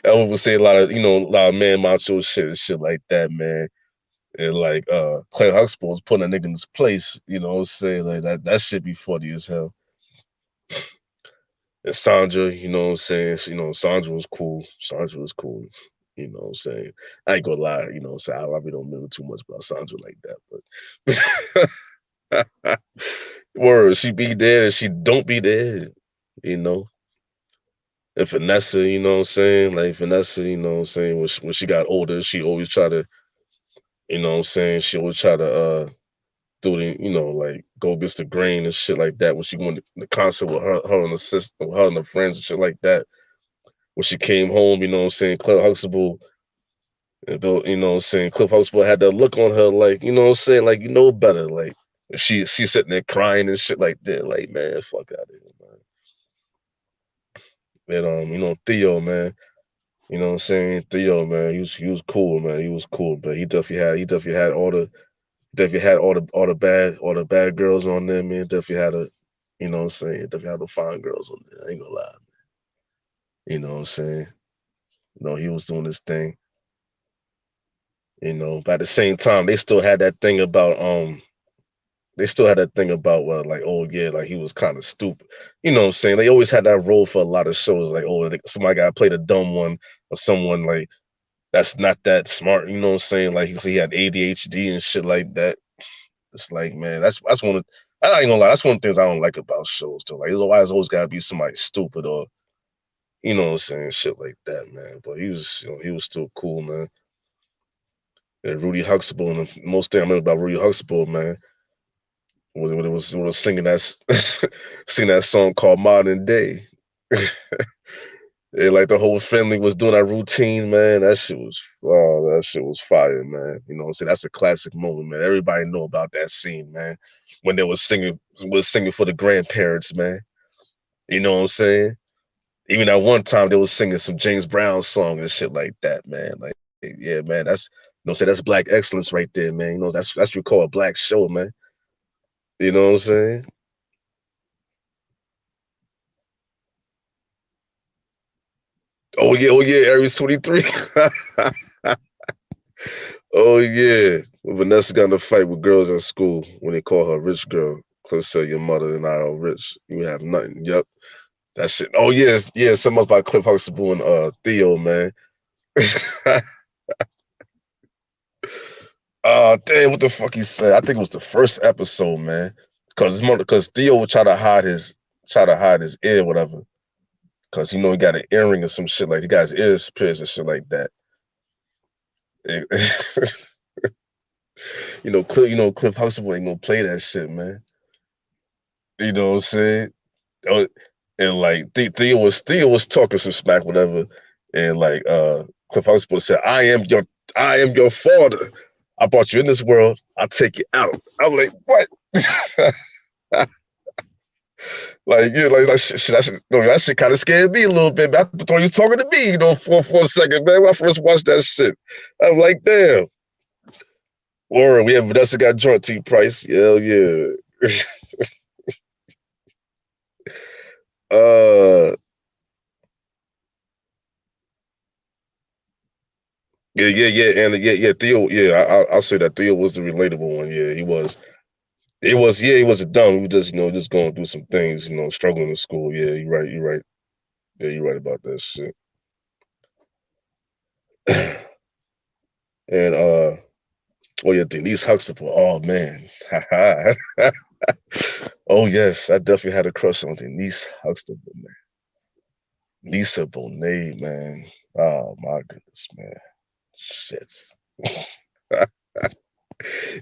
Elvin was saying a lot of man macho shit and shit like that, man. And like Clay Huxtable was putting a nigga in his place, you know what I'm saying? Like that shit be funny as hell. And Sandra, you know what I'm saying? Sandra was cool. Sandra was cool. You know what I'm saying? I ain't gonna lie, you know what I'm saying? I probably don't remember too much about Sandra like that, but word, she be dead and she don't be dead, you know. And Vanessa, you know what I'm saying? Like Vanessa, you know what I'm saying? When she got older, she always try to, you know what I'm saying? She always try to do the, like go against the grain and shit like that when she went to the concert with her and the sister, her and her friends and shit like that. When she came home, you know what I'm saying? Cliff Huxtable, you know what I'm saying? Cliff Huxtable had that look on her like, you know what I'm saying? Like, you know better. Like, she's sitting there crying and shit like that. Like, man, fuck out of here, man. And, Theo, man, you know what I'm saying? Theo, man, he was cool, man. He was cool, but he definitely had all the bad girls on there, man. Definitely had you know what I'm saying? Definitely had the fine girls on there. I ain't gonna lie, man. You know what I'm saying? He was doing his thing. But at the same time, they still had that thing about well, like, oh yeah, like he was kind of stupid. You know what I'm saying? They always had that role for a lot of shows, like, oh, somebody got to play the dumb one or someone like that's not that smart. You know what I'm saying? Like he had ADHD and shit like that. It's like, man, that's one of I ain't gonna lie, that's one of the things I don't like about shows though. Like, there's always gotta be somebody stupid or you know what I'm saying, shit like that, man. But he was still cool, man. And Rudy Huxtable, and the most thing I remember about Rudy Huxtable, man, was when it was singing that singing that song called Modern Day. And like the whole family was doing that routine, man. That shit was fire, man. You know what I'm saying? That's a classic moment, man. Everybody know about that scene, man. When they was singing for the grandparents, man. You know what I'm saying? Even at one time they was singing some James Brown song and shit like that, man. Like, yeah, man, that's black excellence right there, man. That's what you call a black show, man. You know what I'm saying? Oh yeah, Area 23. Oh yeah, when Vanessa got in a fight with girls at school when they call her rich girl. Cliff said, "Your mother and I are rich. You have nothing." Yep, that shit. Oh yes, yeah. Something about Cliff Huxtable and Theo, man. Damn, what the fuck he said? I think it was the first episode, man. Because Theo would try to hide his ear, whatever. Cause he got an earring or some shit like he got his ears pierced and shit like that. Cliff Huxtable ain't gonna play that shit, man. You know what I'm saying? Oh, and like Theo was talking some smack, whatever, and like Cliff Huxtable said, I am your father. I brought you in this world, I'll take you out. I'm like, what? Like, that shit kind of scared me a little bit. I thought you was talking to me, for a second, man. When I first watched that shit, I'm like, damn. Or we have Vanessa got joint T Price. Hell yeah. uh, yeah. Theo, yeah, I'll say that Theo was the relatable one. Yeah, he was. He was a dumb. He was just, just going through some things, struggling in school. Yeah, you're right. You're right. Yeah, you're right about that shit. And oh yeah, Denise Huxtable. Oh man. Oh yes, I definitely had a crush on Denise Huxtable, man. Lisa Bonet, man. Oh my goodness, man. Shit.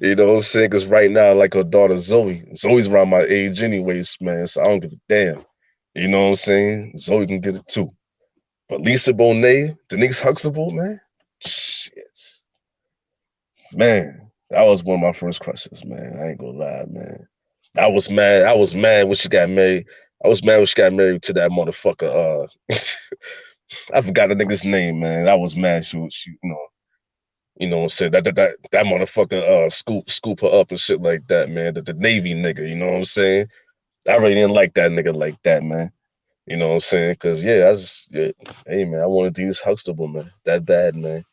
You know what I'm saying? Because right now, like her daughter Zoe, Zoe's around my age anyways, man. So I don't give a damn. You know what I'm saying? Zoe can get it too. But Lisa Bonet, Denise Huxtable, man. Shit. Man, that was one of my first crushes, man. I ain't gonna lie, man. I was mad. I was mad when she got married. I was mad when she got married to that motherfucker. I forgot the nigga's name, man. I was mad. She what I'm saying? That motherfucker scoop her up and shit like that, man. The Navy nigga, you know what I'm saying? I really didn't like that nigga like that, man. You know what I'm saying? Cause yeah, hey man, I wanted to use Huxtable, man. That bad, man.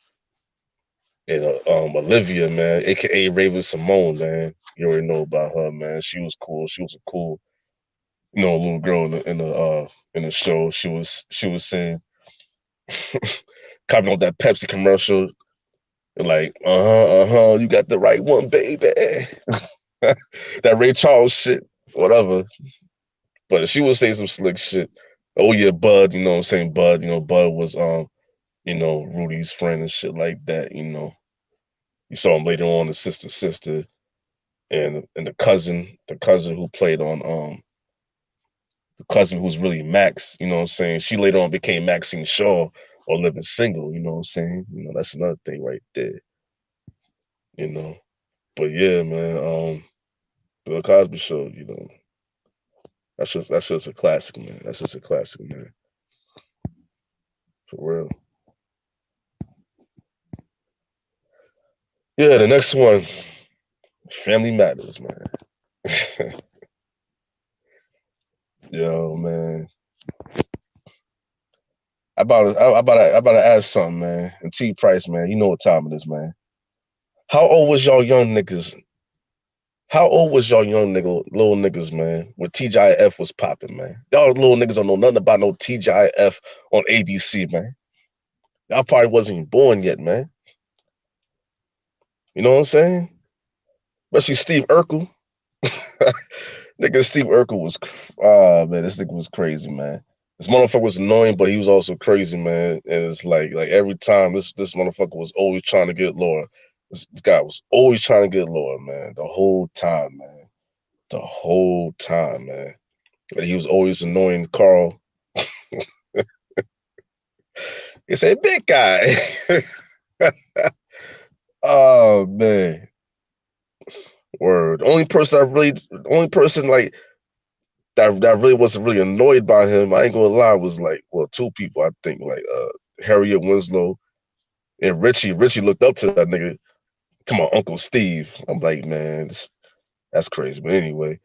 Olivia, man, aka Raven Simone, man. You already know about her, man. She was cool. She was a cool, little girl in the show. She was saying copying on that Pepsi commercial, like, you got the right one, baby. That Ray Charles shit, whatever. But she would say some slick shit. Oh yeah, Bud, you know what I'm saying? Bud, Bud was Rudy's friend and shit like that, You saw him later on, the sister, and the cousin who played on the cousin who's really Max, you know what I'm saying? She later on became Maxine Shaw or living single, you know what I'm saying? That's another thing right there, you know. But yeah, man, Bill Cosby Show, that's just a classic, man. That's just a classic, man. For real. Yeah, the next one, Family Matters, man. Yo, man. I about to ask something, man. And T Price, man, you know what time it is, man. How old was y'all young niggas? How old was y'all little niggas, man, when TGIF was popping, man? Y'all little niggas don't know nothing about no TGIF on ABC, man. Y'all probably wasn't even born yet, man. You know what I'm saying? Especially Steve Urkel. Nigga, Steve Urkel was, man, this nigga was crazy, man. This motherfucker was annoying, but he was also crazy, man. And it's like every time this motherfucker was always trying to get Laura. This guy was always trying to get Laura, man. The whole time, man. The whole time, man. And he was always annoying Carl. He said, "Big guy." Oh man, word. The only person like that really wasn't really annoyed by him. I ain't gonna lie, was like, well, two people I think, like Harriet Winslow and Richie. Richie looked up to that nigga, to my Uncle Steve. I'm like, man, that's crazy. But anyway,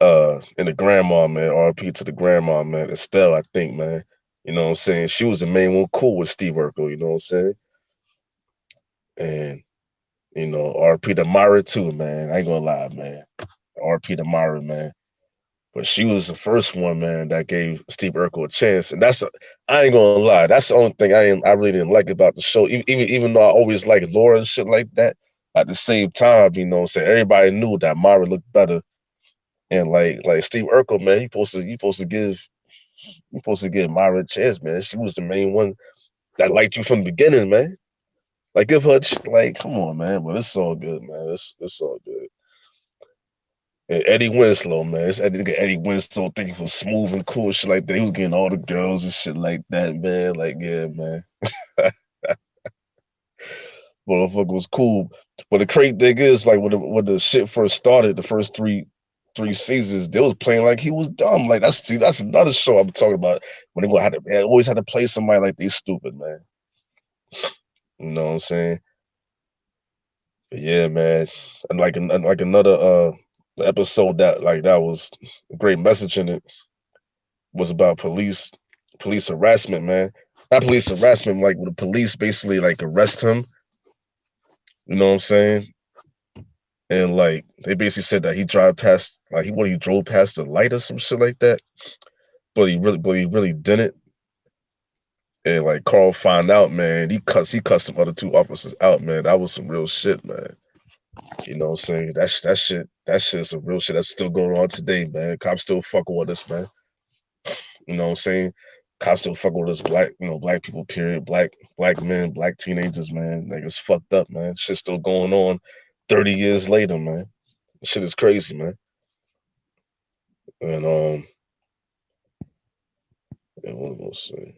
and the grandma, man, RP to the grandma, man, Estelle, I think, man. You know what I'm saying? She was the main one cool with Steve Urkel, you know what I'm saying? And You know, RP to Myra too, man. I ain't gonna lie, man. RP to Myra, man. But she was the first one, man, that gave Steve Urkel a chance, and I ain't gonna lie, that's the only thing I really didn't like about the show. Even though I always liked Laura and shit like that, at the same time, you know, what I'm saying, everybody knew that Myra looked better, and like Steve Urkel, man, you supposed to give Myra a chance, man. She was the main one that liked you from the beginning, man. Like give her, like, come on, man. But it's all good, man. It's all good. And Eddie Winslow, man. This Eddie Winslow thinking he was smooth and cool, shit like that. He was getting all the girls and shit like that, man. Like, yeah, man. Motherfucker was cool. But the crazy thing is, like, when the shit first started, the first three seasons, they was playing like he was dumb. Like that's another show I'm talking about. When they always had to play somebody like they stupid, man. You know what I'm saying? But yeah, man. And like another episode that was a great message in it was about police harassment, man. Not police harassment, like when the police basically like arrest him. You know what I'm saying? And like they basically said that he drive past, like he drove past the light or some shit like that. But he really didn't. And like Carl found out, man. He cussed some other two officers out, man. That was some real shit, man. You know what I'm saying? That shit's some real shit that's still going on today, man. Cops still fucking with us, man. You know what I'm saying? Cops still fucking with us, black people, period. Black men, black teenagers, man. Like it's fucked up, man. Shit's still going on 30 years later, man. Shit is crazy, man. And and what was I say?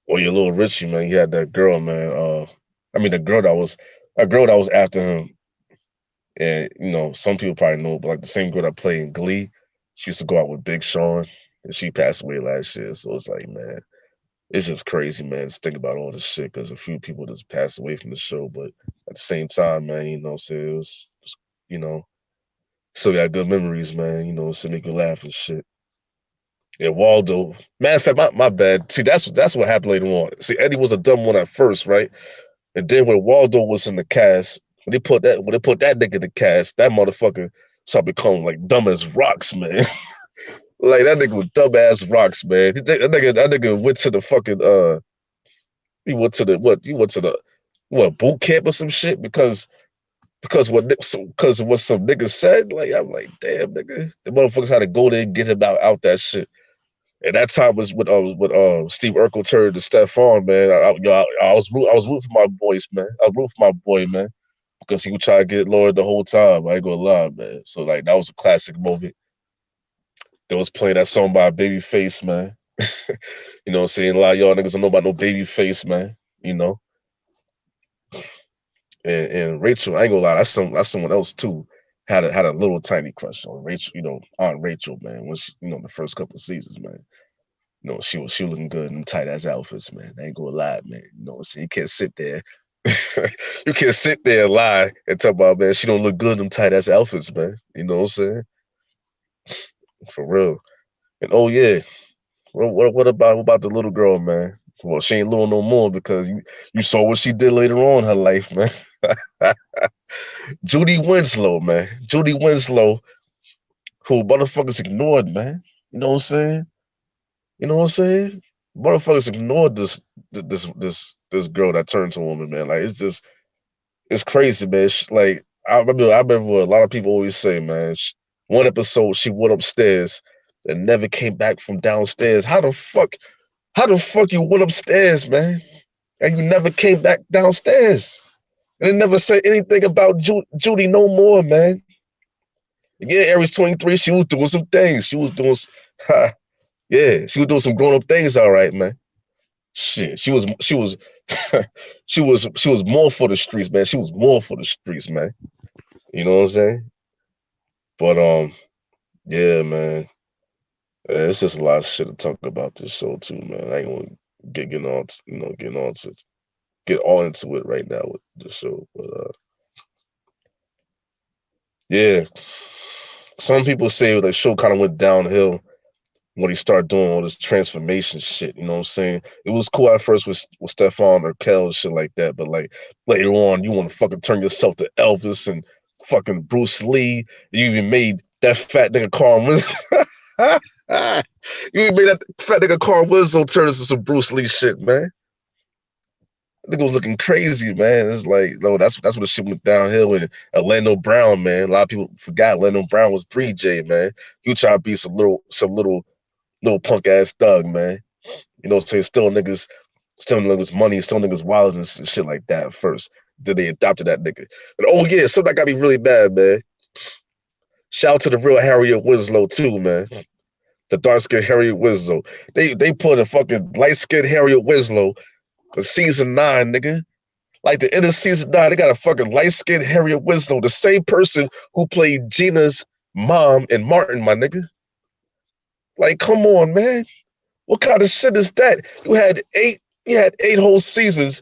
Well, your little Richie, man, he had that girl, man. I mean a girl that was after him. And some people probably know, but like the same girl that played in Glee, she used to go out with Big Sean, and she passed away last year. So it's like, man, it's just crazy, man, to think about all this shit because a few people just passed away from the show. But at the same time, man, so you know, still got good memories, man. So make you laugh and shit. Yeah, Waldo. Matter of fact, my bad. See, that's what happened later on. See, Eddie was a dumb one at first, right? And then when Waldo was in the cast, when they put that nigga in the cast, that motherfucker started becoming like dumb as rocks, man. Like that nigga was dumb as rocks, man. That nigga went to the fucking he went to the what boot camp or some shit because what some nigga said. Like I'm like, damn nigga, the motherfuckers had to go there and get him out that shit. And that time was when Steve Urkel turned to Stephon, man. I was rooting for my boys, man. I was rooting for my boy, man, because he would try to get Lord the whole time. I ain't gonna lie, man. So like that was a classic moment. They was playing that song by Babyface, man. You know what I'm saying? A lot of y'all niggas don't know about no Babyface, man. You know. And Rachel, I ain't gonna lie, that's someone else too. Had a little tiny crush on Rachel, Aunt Rachel, man. When she, the first couple of seasons, man. She was looking good in tight ass outfits, man. I ain't gonna lie, man. So you can't sit there. You can't sit there and lie and talk about, man, she don't look good in tight ass outfits, man. You know what I'm saying? For real. And oh yeah, what about the little girl, man? Well, she ain't little no more because you saw what she did later on in her life, man. Judy Winslow, man. Judy Winslow, who motherfuckers ignored, man. You know what I'm saying? You know what I'm saying? Motherfuckers ignored this girl that turned to a woman, man. Like it's crazy, man. Like I remember what a lot of people always say, man. One episode she went upstairs and never came back from downstairs. How the fuck? How the fuck you went upstairs, man? And you never came back downstairs. And they never said anything about Judy no more, man. Yeah, Aries 23, she was doing some things. She was doing, yeah, she was doing some grown up things, all right, man. Shit, she was more for the streets, man. She was more for the streets, man. You know what I'm saying? But yeah, man. It's just a lot of shit to talk about this show too, man. I ain't gonna get all into it right now with the show, but yeah. Some people say the show kind of went downhill when he started doing all this transformation shit. You know what I'm saying? It was cool at first with Stefan or Kel and shit like that, but like later on, you want to fucking turn yourself to Elvis and fucking Bruce Lee. You even made that fat nigga Carl Winslow. You even made that fat nigga Carl Winslow turn into some Bruce Lee shit, man. I think it was looking crazy, man. It's like, no, that's when the shit went downhill with Orlando Brown, man. A lot of people forgot Orlando Brown was 3J, man. You try to be some little punk ass thug, man. You know what I'm saying? Still niggas money, still niggas wallet and shit like that at first. Then they adopted that nigga. And oh yeah, something that got me really bad, man. Shout out to the real Harriet Winslow too, man. The dark skinned Harriet Winslow. They put a fucking light skinned Harriet Winslow for season 9, nigga. Like the end of season 9, they got a fucking light skinned Harriet Winslow, the same person who played Gina's mom in Martin, my nigga. Like, come on, man. What kind of shit is that? You had eight whole seasons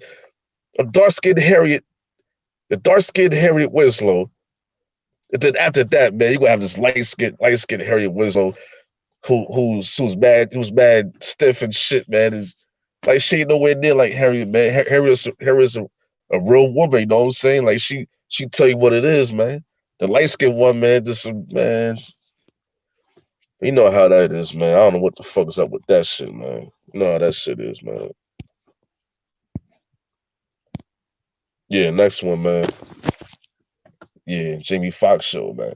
of the dark skinned Harriet Winslow. And then after that, man, you gonna have this light skinned Harriet Winslow who's mad stiff and shit, man. Is like she ain't nowhere near like Harriet, man. Harriet's a real woman, you know what I'm saying? Like she tell you what it is, man. The light skinned one, man, just man. You know how that is, man. I don't know what the fuck is up with that shit, man. You know how that shit is, man. Yeah, next one, man. Yeah, Jamie Foxx show, man.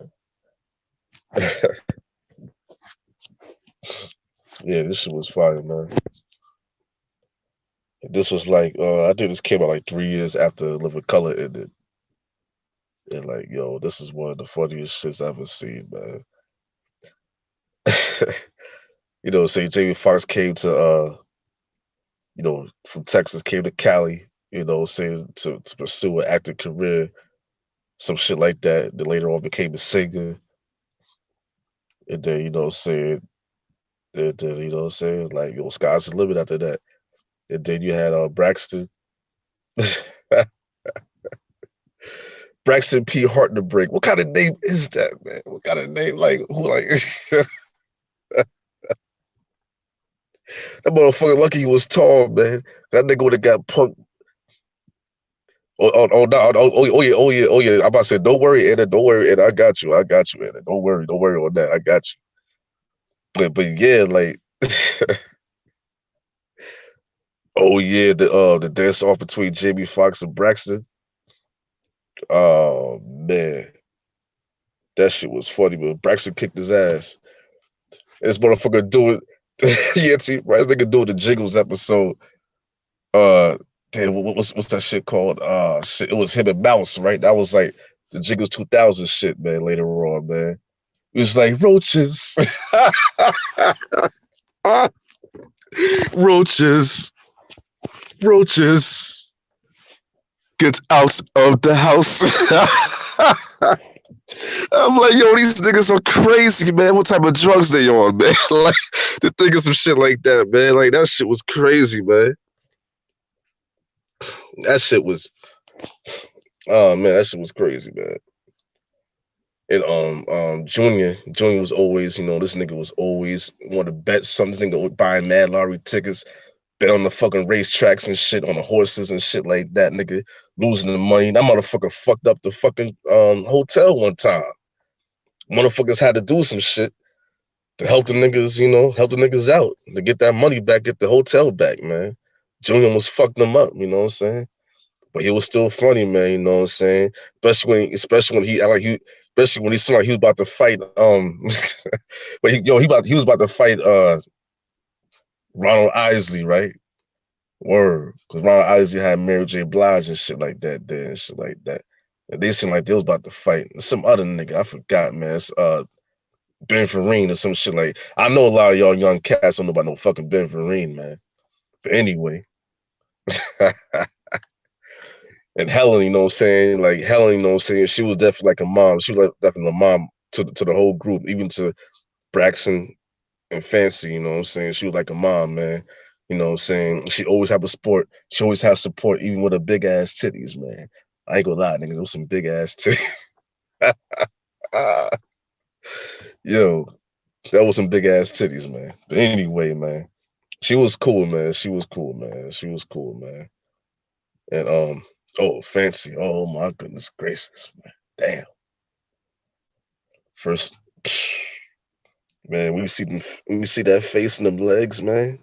Yeah, this shit was fire, man. This was like, I think this came out like 3 years after Living Color ended. And like, yo, this is one of the funniest shits I've ever seen, man. You know, say Jamie Foxx came to from Texas, came to Cali, you know, saying to pursue an acting career, some shit like that. Then later on became a singer. And then, like, yo, sky's the limit after that. And then you had Braxton. Braxton P. Hartnebreak. What kind of name is that, man? What kind of name? Like, who, like, that motherfucker lucky he was tall, man. That nigga would have got punked. Oh yeah. I'm about to say, don't worry, Anna. Don't worry, Anna. I got you, Anna. Don't worry on that. I got you. But yeah, like, oh yeah, the dance off between Jamie Foxx and Braxton. Oh man, that shit was funny, but Braxton kicked his ass. This motherfucker doing, yeah, see, right, this nigga doing the Jiggles episode. Damn, what's that shit called? Shit, it was him and Mouse, right? That was like the Jiggles 2000 shit, man. Later on, man, it was like roaches, roaches, get out of the house. I'm like, yo, these niggas are crazy, man. What type of drugs they on, man? Like, to think of some shit like that, man. Like, that shit was crazy, man. That shit was, oh man, that shit was crazy, man. And Junior was always, this nigga was always want to bet something, buying mad lottery tickets, bet on the fucking racetracks and shit, on the horses and shit like that, nigga, losing the money. That motherfucker fucked up the fucking hotel one time. Motherfuckers had to do some shit to help the niggas out, to get that money back, get the hotel back, man. Junior almost fucked them up, you know what I'm saying? But he was still funny, man, you know what I'm saying? Especially when he seemed like he was about to fight, but he was about to fight Ronald Isley, right? Word. Because Ronald Isley had Mary J. Blige and shit like that there and shit like that. And they seemed like they was about to fight. Some other nigga, I forgot, man. It's Ben Vereen or some shit like. I know a lot of y'all young cats don't know about no fucking Ben Vereen, man. But anyway. And Helen, you know what I'm saying? Like Helen, you know what I'm saying? She was definitely like a mom. She was definitely a mom to the whole group, even to Braxton and Fancy, you know what I'm saying? She was like a mom, man. You know what I'm saying? She always have a support. She always has support, even with her big ass titties, man. I ain't gonna lie, nigga. Those some big ass titties. Yo. That was some big ass titties, man. But anyway, man, she was cool, man. She was cool, man. She was cool, man. And oh, fancy. Oh my goodness gracious, man. Damn. First, man, we see that face and them legs, man.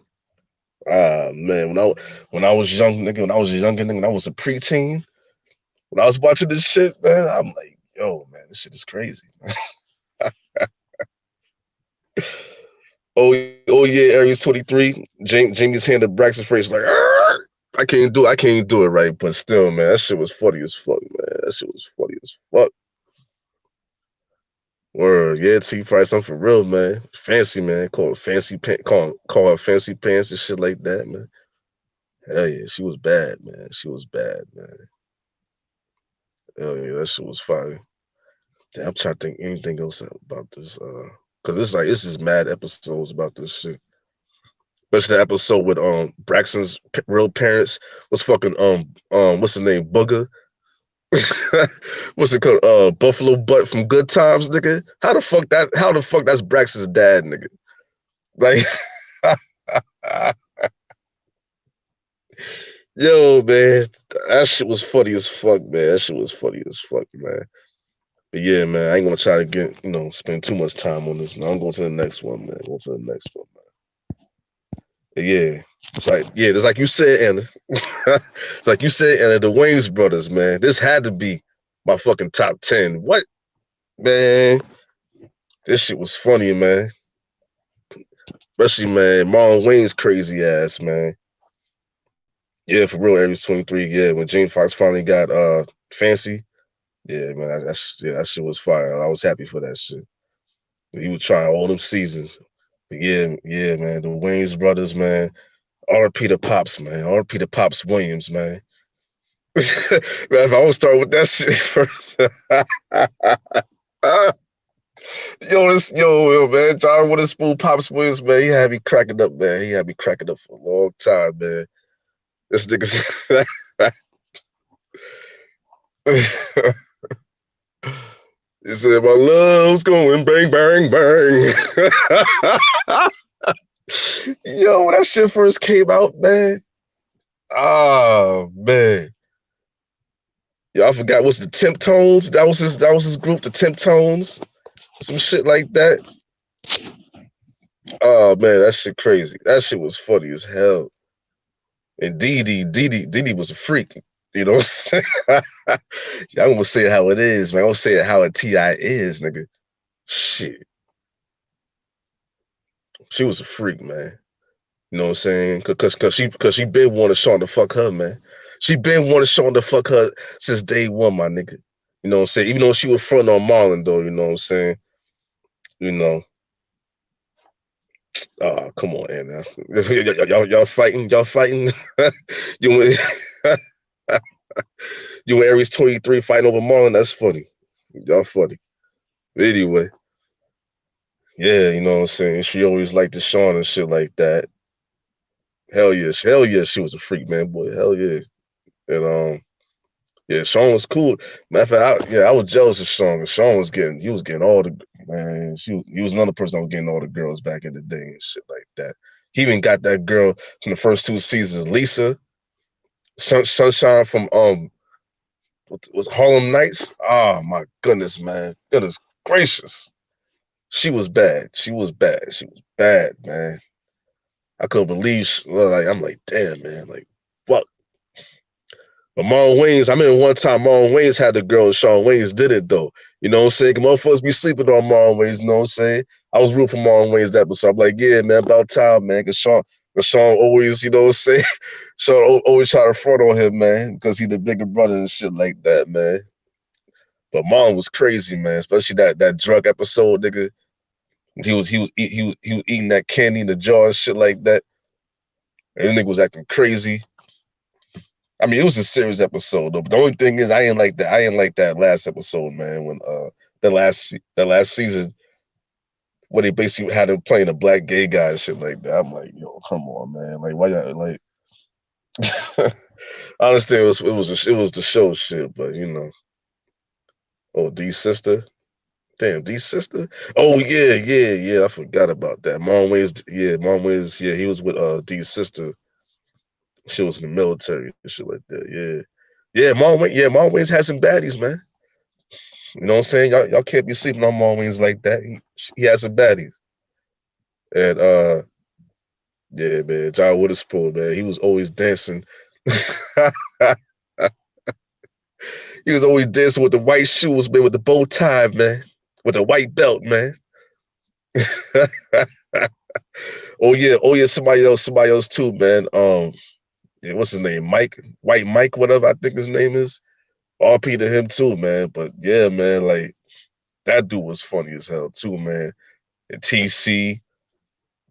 Ah, man, when I was young, nigga, when I was a younger nigga, when I was a preteen, when I was watching this shit, man, I'm like, yo, man, this shit is crazy. Oh yeah, Aries 23. Jamie's hand at Braxton's face like, "Arr!" I can't do it right, but still, man, that shit was funny as fuck, man. That shit was funny as fuck. Word, yeah, T Price, I'm for real, man. Fancy, man. Call her fancy pants and shit like that, man. Hell yeah, she was bad, man. She was bad, man. Hell yeah, that shit was fire. Damn, I'm trying to think anything else about this, cause it's just mad episodes about this shit. Especially the episode with Braxton's real parents was fucking what's his name, Booger. What's it called? Buffalo Butt from Good Times, nigga. How the fuck that's Braxton's dad, nigga? Like, yo, man, that shit was funny as fuck, man. That shit was funny as fuck, man. But yeah, man, I ain't gonna try to spend too much time on this, man. I'm going to the next one, man. Going to the next one, man. But yeah. It's like you said, Anna. It's like you said, Anna, the Wayans brothers, man. This had to be my fucking top 10. What? Man, this shit was funny, man. Especially, man, Marlon Wayne's crazy ass, man. Yeah, for real, Aries 23. Yeah, when Jane Fox finally got fancy. Yeah, man, that shit was fire. I was happy for that shit. He was trying all them seasons. But yeah, man, the Wayans brothers, man. R.P. the Pops, man. R.P. the Pops Williams, man. Man, if I would start with that shit first. Yo, man, John Witherspoon, Pops Williams, man, he had me cracking up, man. He had me cracking up for a long time, man. This nigga. He said, my love's going bang, bang, bang. Yo, when that shit first came out, man. Oh, man. Yo, I forgot what's the Temp Tones. That was his group, the Temp Tones. Some shit like that. Oh man, that shit crazy. That shit was funny as hell. And Dee was a freak. You know what I'm saying? I'm gonna say it how it is, man. I'm gonna say it how a T.I. is, nigga. Shit. She was a freak, man. You know what I'm saying? Cause she been wanting Sean to fuck her, man. She been wanting Sean to fuck her since day one, my nigga. You know what I'm saying? Even though she was front on Marlon, though, you know what I'm saying? You know. Oh, come on, Anna. Y'all fighting? Y'all fighting? you and you and Aries 23 fighting over Marlon? That's funny. Y'all funny. But anyway, yeah, you know what I'm saying? She always liked the Sean and shit like that. Hell yeah, she was a freak, man, boy. Hell yeah. And yeah, Sean was cool. Matter of fact, I was jealous of Sean. Sean was getting all the man. He was another person that was getting all the girls back in the day and shit like that. He even got that girl from the first two seasons, Lisa Sunshine from was Harlem Nights. Oh my goodness, man, goodness gracious, she was bad. She was bad. She was bad, man. I couldn't believe. I'm like, damn, man, like fuck. But Marlon Wayans, I remember one time Marlon Wayans had the girl and Sean Wayans did it though. You know what I'm saying? Motherfuckers be sleeping on Marlon Wayans, you know what I'm saying? I was rooting for Marlon Wayans that episode. I'm like, yeah, man, about time, man. Cause Sean always, you know what I'm saying? Sean always try to front on him, man, because he the bigger brother and shit like that, man. But Marlon was crazy, man, especially that drug episode, nigga. He was eating that candy in the jar and shit like that. And the nigga was acting crazy. I mean, it was a serious episode though. But the only thing is, I didn't like that. I didn't like that last episode, man. When that last season, where they basically had him playing a black gay guy and shit like that. I'm like, yo, come on, man. Like, why y'all like? I understand it was the show shit, but you know, oh, D's sister, Damn, D's sister. Oh yeah. I forgot about that. Mom Wayne's. Yeah, he was with D's sister. She was in the military and shit like that. Yeah, Mom Wayne. Yeah, Mom Wayne's had some baddies, man. You know what I'm saying? Y'all can't be sleeping on Mom Wayne's like that. He has some baddies. And yeah, man, John Witherspoon, man, he was always dancing. He was always dancing with the white shoes, man, with the bow tie, man, with the white belt, man. Oh yeah, somebody else too, man. Yeah, what's his name? White Mike, whatever I think his name is. RP to him too, man. But yeah, man, like that dude was funny as hell too, man. And TC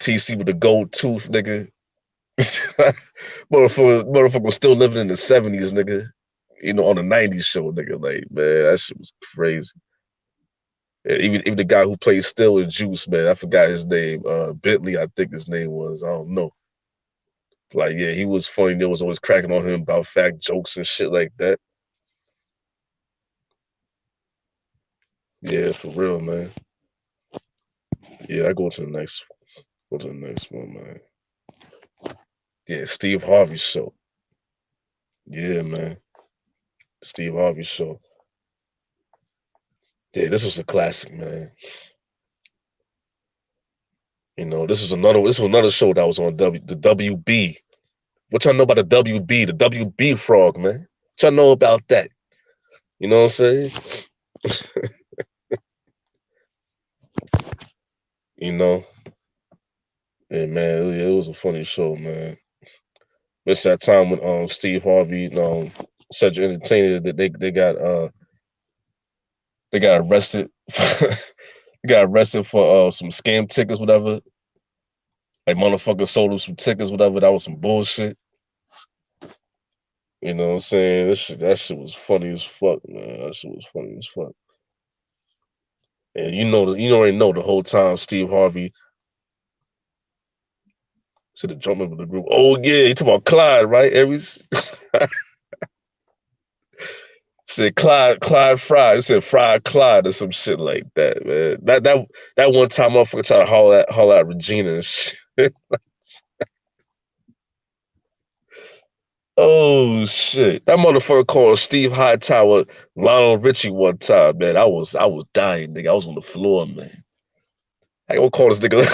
with the gold tooth, nigga. Motherfucker was still living in the 70s, nigga. You know, on the 90s show, nigga. Like, man, that shit was crazy. Yeah, even the guy who played Still in Juice, man, I forgot his name. Bentley, I think his name was. I don't know. Like, yeah, he was funny. There was always cracking on him about fact jokes and shit like that. Yeah, for real, man. Yeah, I go to the next one, man. Yeah, Steve Harvey show. Yeah, man. Steve Harvey show. Yeah, this was a classic, man. You know, this was another show that was on the WB. What y'all know about the WB? The WB frog, man. What y'all know about that? You know what I'm saying? You know, yeah, man, it was a funny show, man. It's that time when Steve Harvey, Cedric Entertainer, that they got arrested. They got arrested for some scam tickets, whatever. Like motherfuckers sold them some tickets, whatever. That was some bullshit. You know what I'm saying? That shit was funny as fuck, man. That shit was funny as fuck. And you already know the whole time Steve Harvey said the jumping with the group. Oh yeah, you talking about Clyde, right? Aries said Clyde Fry. He said Fried Clyde or some shit like that, man. That one time motherfucker tried to holler at Regina and shit. Oh shit! That motherfucker called Steve Hightower Lionel Richie one time, man. I was dying, nigga. I was on the floor, man. How you gonna call this nigga?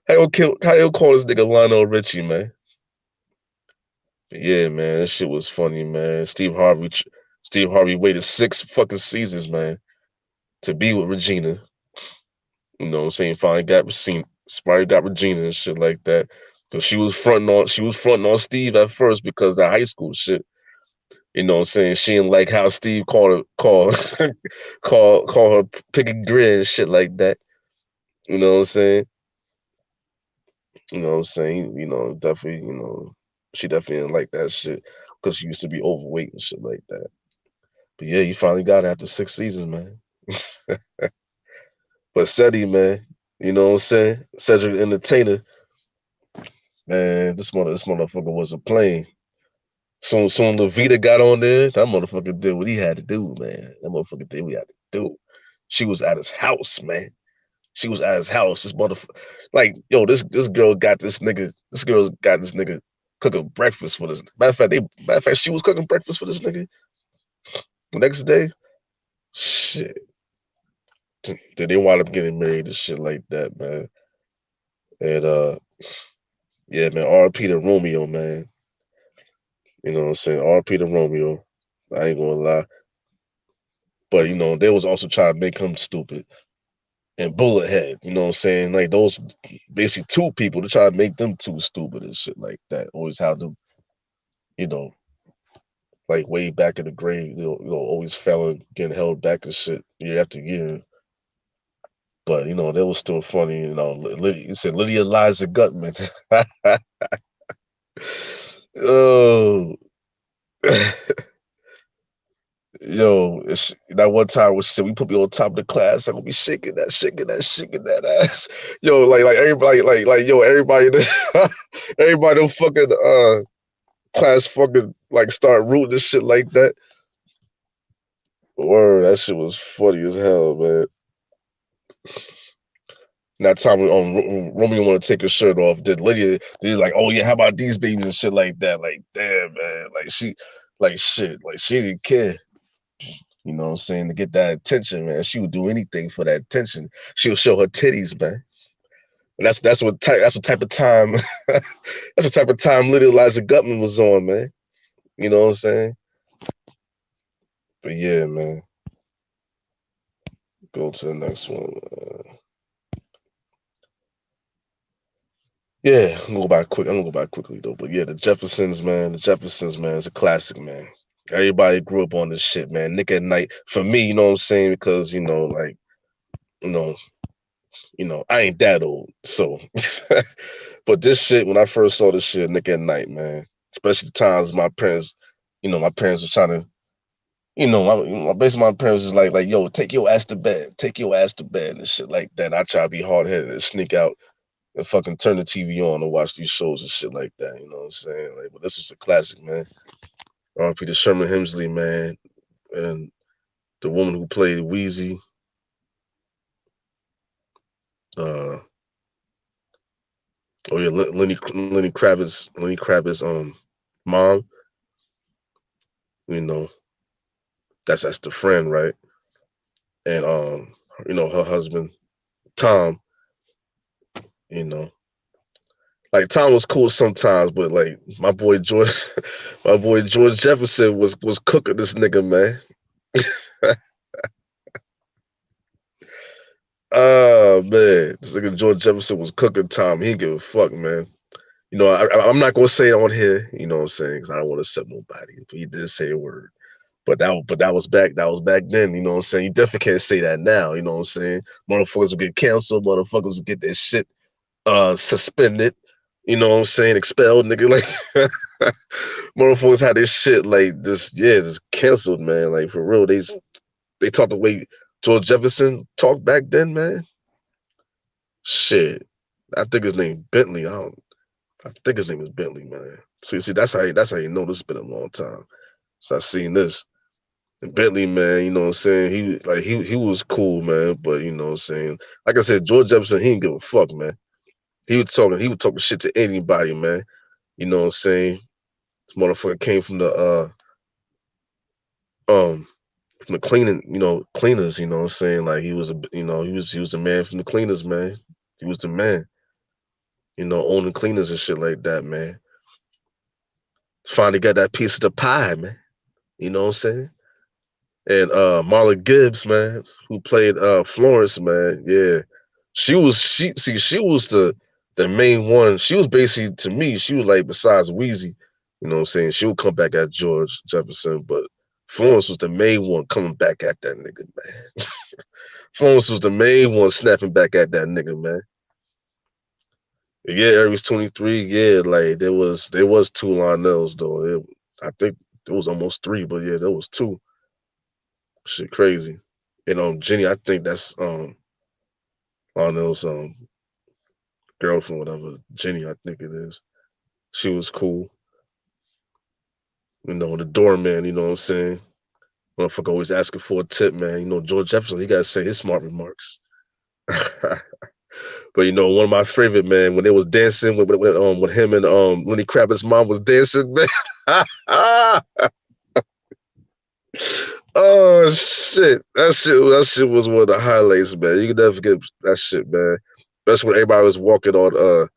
How you call this nigga Lionel Richie, man? But yeah, man, this shit was funny, man. Steve Harvey waited 6 fucking seasons, man, to be with Regina. You know what I'm saying? Finally got Regina and shit like that. Cause she was fronting on Steve at first because of the high school shit. You know what I'm saying? She didn't like how Steve call her pick a grin and shit like that. You know what I'm saying? You know what I'm saying? Definitely, she definitely didn't like that shit because she used to be overweight and shit like that. But yeah, you finally got it after 6 seasons, man. But Seti, man, you know what I'm saying? Cedric the Entertainer, man, this motherfucker wasn't playing. Soon Levita got on there. That motherfucker did what he had to do, man. That motherfucker did what he had to do. She was at his house, man. She was at his house. This motherfucker, like, yo, this girl got this nigga. This girl's got this nigga cooking breakfast for this. Matter of fact, she was cooking breakfast for this nigga. The next day, shit. Then they wound up getting married and shit like that, man. And yeah, man, R.P. to Romeo, man. You know what I'm saying? R.P. to Romeo. I ain't gonna lie. But they was also trying to make him stupid. And Bullet Head, you know what I'm saying? Like those basically two people to try to make them too stupid and shit like that. Always have them, you know, like way back in the grave, always failing, getting held back and shit year after year. But they was still funny. You said Lydia Liza Gutman. Oh, yo, that one time when she said we put me on top of the class, I'm gonna be shaking that ass. Yo, like everybody, yo, everybody, everybody, don't fucking class fucking like start rooting and shit like that. Word, that shit was funny as hell, man. And that time Romeo want to take her shirt off, did Lydia? He's like, "Oh yeah, how about these babies and shit like that?" Like, damn, man, like like shit, like she didn't care. You know what I'm saying? To get that attention, man, she would do anything for that attention. She'll show her titties, man. And that's what type of time that's what type of time Lydia Eliza Gutman was on, man. You know what I'm saying? But yeah, man. Go to the next one. Yeah, I'm gonna go back quick. I'm gonna go back quickly though. But yeah, the Jeffersons, man. The Jeffersons, man, is a classic, man. Everybody grew up on this shit, man. Nick at Night. For me, you know what I'm saying? Because, like, you know, I ain't that old. So but this shit, when I first saw this shit, Nick at Night, man. Especially the times my parents were trying to, basically my parents was like, yo, take your ass to bed. Take your ass to bed and shit like that. And I try to be hard headed and sneak out and fucking turn the TV on and watch these shows and shit like that. You know what I'm saying? Like, but this was a classic, man. R.I.P. to Sherman Hemsley, man, and the woman who played Wheezy. Uh, oh yeah, Lenny Kravitz, mom. You know, that's the friend, right? And her husband Tom. You know, like Tom was cool sometimes, but like my boy George, my boy George Jefferson was cooking this nigga, man. Oh man, this nigga George Jefferson was cooking Tom. He didn't give a fuck, man. I'm not gonna say it on here. You know what I'm saying? Because I don't want to set nobody. But he did say a word. But that was back. That was back then. You know what I'm saying? You definitely can't say that now. You know what I'm saying? Motherfuckers will get canceled. Motherfuckers will get their shit suspended. You know what I'm saying? Expelled, nigga. Like motherfuckers had this shit like just canceled, man. Like for real. They talked the way George Jefferson talked back then, man. Shit. I think his name Bentley. I think his name is Bentley, man. So you see, that's how you know this has been a long time. So I seen this. And Bentley, man, you know what I'm saying? He was cool, man. But you know what I'm saying? Like I said, George Jefferson, he didn't give a fuck, man. He would talking shit to anybody, man. You know what I'm saying? This motherfucker came um from the cleaners, you know what I'm saying? Like he was the man from the cleaners, man. He was the man, owning cleaners and shit like that, man. Finally got that piece of the pie, man. You know what I'm saying? And Marla Gibbs, man, who played Florence, man. Yeah. She was the main one. She was basically, to me, she was like, besides Wheezy, you know what I'm saying? She would come back at George Jefferson, but Florence was the main one coming back at that nigga, man. Florence was the main one snapping back at that nigga, man. Yeah, Aries 23, yeah, like there was two Lionels though. I think there was almost three, but yeah, there was two. Shit crazy. And Jenny, I think that's Lionel's girlfriend, whatever. Jenny, I think it is. She was cool. The doorman, you know what I'm saying? Motherfucker always asking for a tip, man. George Jefferson, he gotta say his smart remarks. But one of my favorite, man, when they was dancing with him and Lenny Kravitz's mom was dancing, man. Oh shit. That shit was one of the highlights, man. You can never forget that shit, man. Especially when everybody was walking on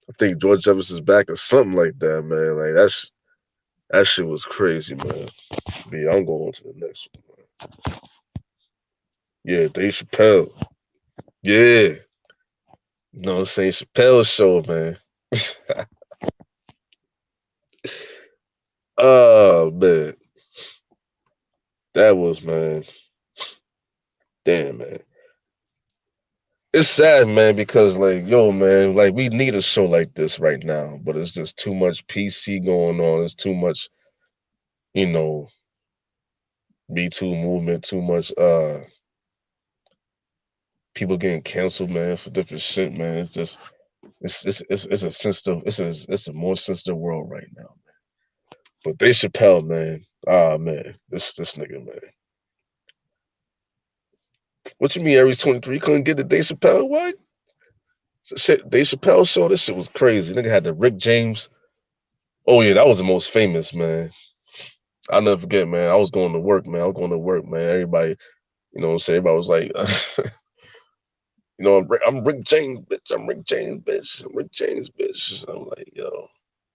I think George Jefferson's back or something like that, man. Like that shit was crazy, man. But yeah, I'm going on to the next one. Yeah, Dave Chappelle. Yeah. You know what I'm saying? Chappelle show, man. Oh man. That was, man. Damn, man. It's sad, man, because like, yo, man, like we need a show like this right now, but it's just too much PC going on. It's too much, you know, Me Too movement, too much people getting canceled, man, for different shit, man. It's just it's a sensitive it's a more sensitive world right now, man. But Dave Chappelle, man, ah man, this nigga, man. What you mean Aries 23 couldn't get the Dave Chappelle? What? Shit, Dave Chappelle show, this shit was crazy. Nigga had the Rick James. Oh yeah, that was the most famous, man. I'll never forget, man. I was going to work, man. I was going to work, man. Everybody, you know what I'm saying? Everybody was like, you know, I'm Rick James, bitch. I'm Rick James, bitch. I'm Rick James, bitch. I'm like, yo,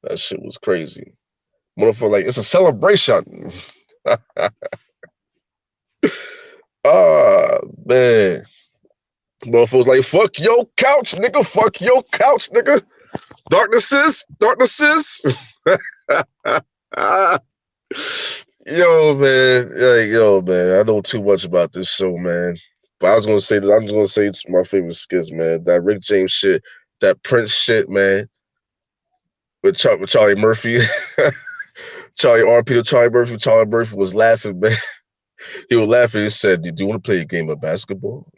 that shit was crazy. Motherfucker, like, it's a celebration. Ah, man. Motherfuckers like, fuck your couch, nigga. Fuck your couch, nigga. Darkness is. Yo, man. Yo, man. I know too much about this show, man. But I was gonna say this. I'm just gonna say it's my favorite skits, man. That Rick James shit, that Prince shit, man. With Charlie Murphy, Charlie R.P. to Charlie Murphy. Charlie Murphy was laughing, man. He was laughing. He said, "Do you want to play a game of basketball?"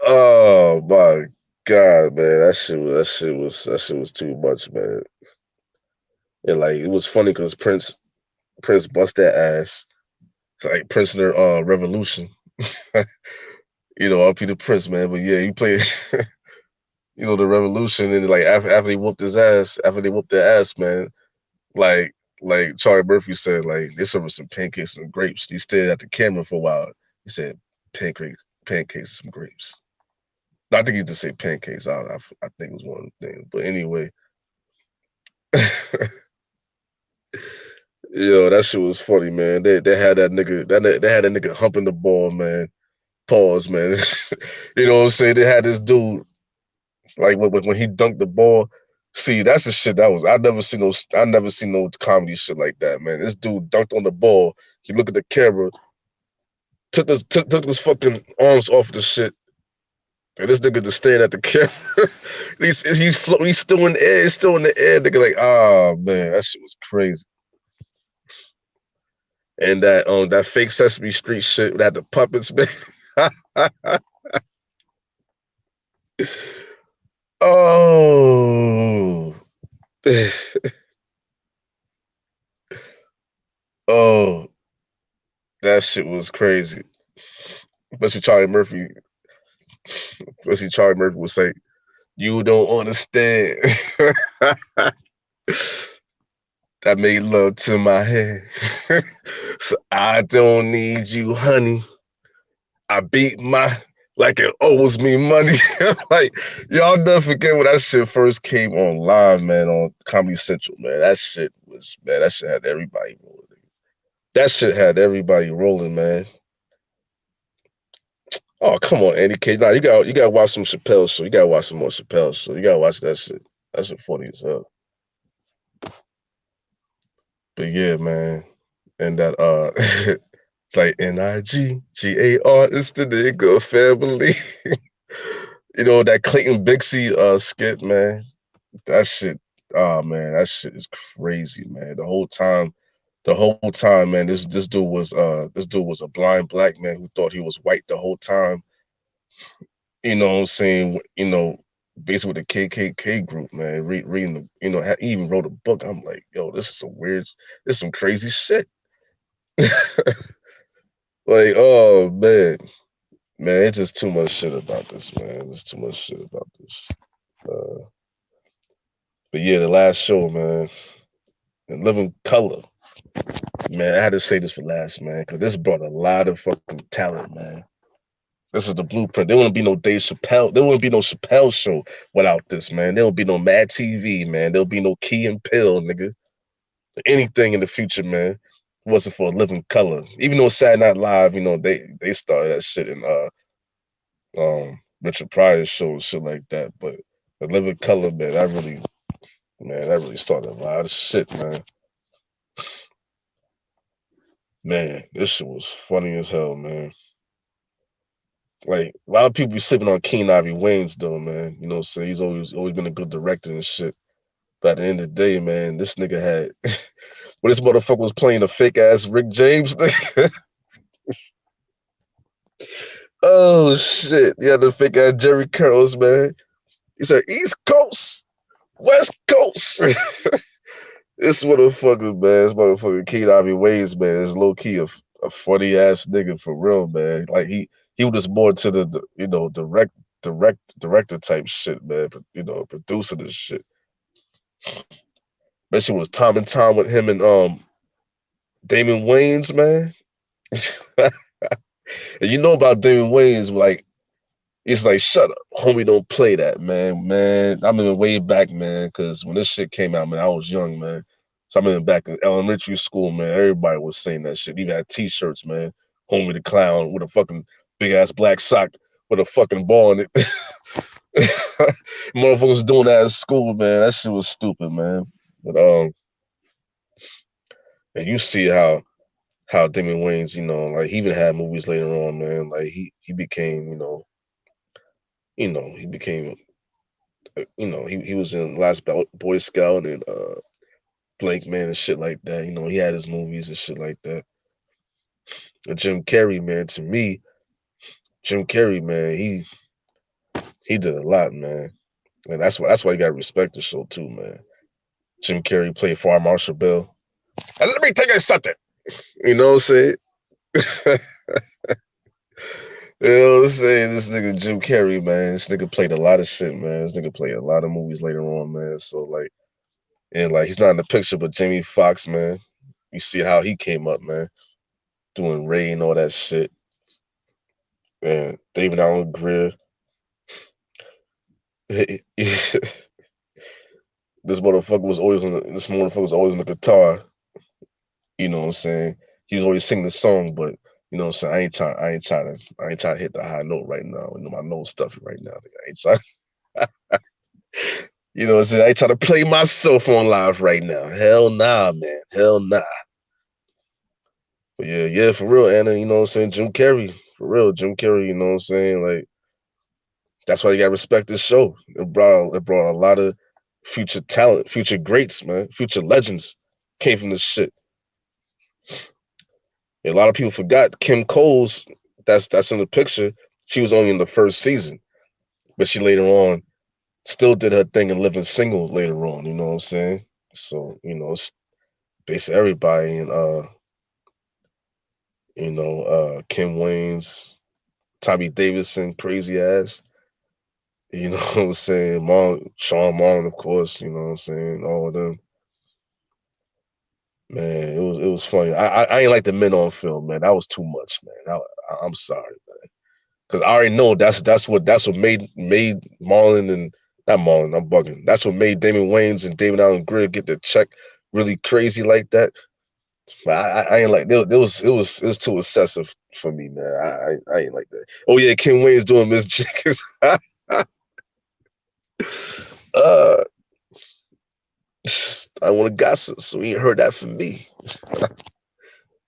Oh my god, man, that shit was too much, man. And like it was funny because Prince bust that ass. It's like Prince in their Revolution. You know, RP the Prince, man. But yeah, you play you know the Revolution and like after they whooped his ass, after they whooped their ass, man, like like Charlie Murphy said, like they served some pancakes and grapes. He stared at the camera for a while. He said, pancakes and some grapes. No, I think he just said pancakes. I think it was one of the things. But anyway, yo, that shit was funny, man. They had that nigga they had that nigga humping the ball, man. Pause, man. You know what I'm saying? They had this dude like when he dunked the ball. See, that's the shit that was. I never seen no comedy shit like that, man. This dude dunked on the ball. He looked at the camera, took his fucking arms off the shit. And this nigga just staring at the camera. He's floating. He's still in the air. He's still in the air. Nigga like, ah man, that shit was crazy. And that fake Sesame Street shit that the puppets, man. Oh, oh, that shit was crazy. Especially Charlie Murphy. Especially Charlie Murphy would say, "You don't understand." I made love to my head. So I don't need you, honey. I beat my like it owes me money. Like y'all never forget when that shit first came online, man, on Comedy Central, man. That shit had everybody rolling. That shit had everybody rolling, man. Oh, come on, Andy K. Nah, you gotta watch some Chappelle show. You gotta watch some more Chappelle show. You gotta watch that shit. That shit funny as hell. But yeah, man. And that it's like NIGGAR, it's the nigga family. You know, that Clayton Bixie skit, man. That shit, oh man, that shit is crazy, man. The whole time, man, this dude was a blind black man who thought he was white the whole time. You know what I'm saying? You know, basically with the KKK group, man, reading the, you know, he even wrote a book. I'm like, yo, this is some crazy shit. Like, oh man, it's just too much shit about this, man. There's too much shit about this. Uh, but yeah, the last show, man, in Living Color, man. I had to say this for last, man, because this brought a lot of fucking talent, man. This is the blueprint. There wouldn't be no Dave Chappelle. There wouldn't be no Chappelle show without this, man. There would be no Mad TV, man. There'll be no Key and Pill, nigga. Anything in the future, man. Wasn't for Living Color. Even though Saturday Night Live, you know, they started that shit in Richard Pryor's show and shit like that. But the Living Color, that really started a lot of shit, man. Man, this shit was funny as hell, man. Like a lot of people be sleeping on Keen Ivy Waynes though, man. You know what I'm saying? He's always been a good director and shit. But at the end of the day, man, this nigga had when this motherfucker was playing a fake ass Rick James nigga. Oh shit. Yeah, the fake ass Jerry Curls, man. He said East Coast, West Coast. This motherfucker, man. This motherfucker Kid Ivy Waves, man, is low key a funny ass nigga for real, man. Like he was more to the you know director type shit, man. You know, producer this shit. That shit was Time and Time with him and Damon Wayans, man. And you know about Damon Wayans, like it's like shut up, homie, don't play that, man. Man, I remember way back, man, because when this shit came out, man, I was young, man. So I remember back in elementary school, man, everybody was saying that shit. Even had T-shirts, man. Homie the clown with a fucking big ass black sock with a fucking ball in it. Motherfuckers doing that at school, man. That shit was stupid, man. But and you see how Damon Wayans, you know, like he even had movies later on, man. Like he became, he became, he was in Last Boy Scout and Blake Man and shit like that. You know, he had his movies and shit like that. And Jim Carrey, man, to me, Jim Carrey, man, he did a lot, man. And that's why you gotta respect the show too, man. Jim Carrey played Fire Marshal Bill. And let me tell you something. You know what I'm saying? You know what I'm saying? This nigga Jim Carrey, man. This nigga played a lot of shit, man. This nigga played a lot of movies later on, man. So like, and like he's not in the picture, but Jamie Foxx, man. You see how he came up, man, doing Ray and all that shit. And David Allen Greer. this motherfucker was always on the guitar. You know what I'm saying? He was always singing the song, but you know what I'm saying? I ain't trying to hit the high note right now. You know, my nose stuffy right now. I ain't trying. You know what I'm saying? I ain't trying to play myself on live right now. Hell nah, man. Hell nah. But yeah, for real, Anna, you know what I'm saying? Jim Carrey, for real, Jim Carrey, you know what I'm saying? Like, that's why you gotta respect this show. It brought a lot of future talent, future greats, man, future legends came from this shit. And a lot of people forgot Kim Coles, that's in the picture. She was only in the first season, but she later on still did her thing and living single later on, you know what I'm saying? So, it's basically everybody and Kim Wayne's, Tommy Davidson, crazy ass. You know what I'm saying? Sean Marlon, of course, you know what I'm saying? All of them. Man, it was funny. I ain't like the men on film, man. That was too much, man. I'm sorry, man. Because I already know that's what made Marlon and not Marlon, I'm bugging. That's what made Damon Wayans and David Allen Greer get the check really crazy like that. But I ain't like it was too excessive for me, man. I ain't like that. Oh yeah, Kim Wayne's doing Miss Jenkins. uh I want to gossip, so he ain't heard that from me.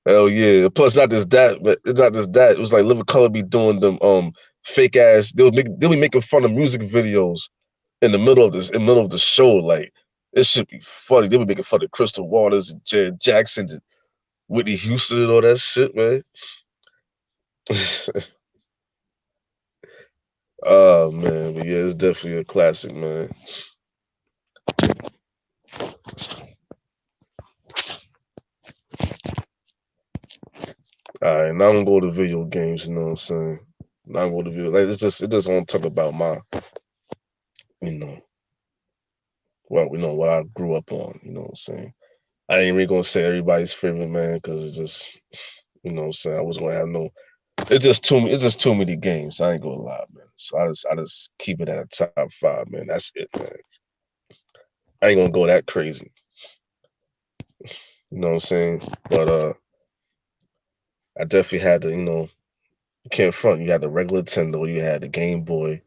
Hell yeah. Plus, not just that, but it's not just that. It was like Living Color be doing them fake ass. They'll be making fun of music videos in the middle of the show. Like it should be funny. They be making fun of Crystal Waters and Jared Jackson and Whitney Houston and all that shit, man. Oh man, but yeah, it's definitely a classic, man. All right, now I'm gonna go to video games. You know what I'm saying? Now I'm going to video. Like it just want to talk about my, you know, what I grew up on. You know what I'm saying? I ain't really gonna say everybody's favorite man because it's just, what I'm saying. I was gonna have no. It's just too many games. I ain't gonna lie, man. So I just keep it at a top five, man. That's it, man. I ain't gonna go that crazy. You know what I'm saying? But I definitely had the, you can't front. You had the regular Nintendo, you had the Game Boy,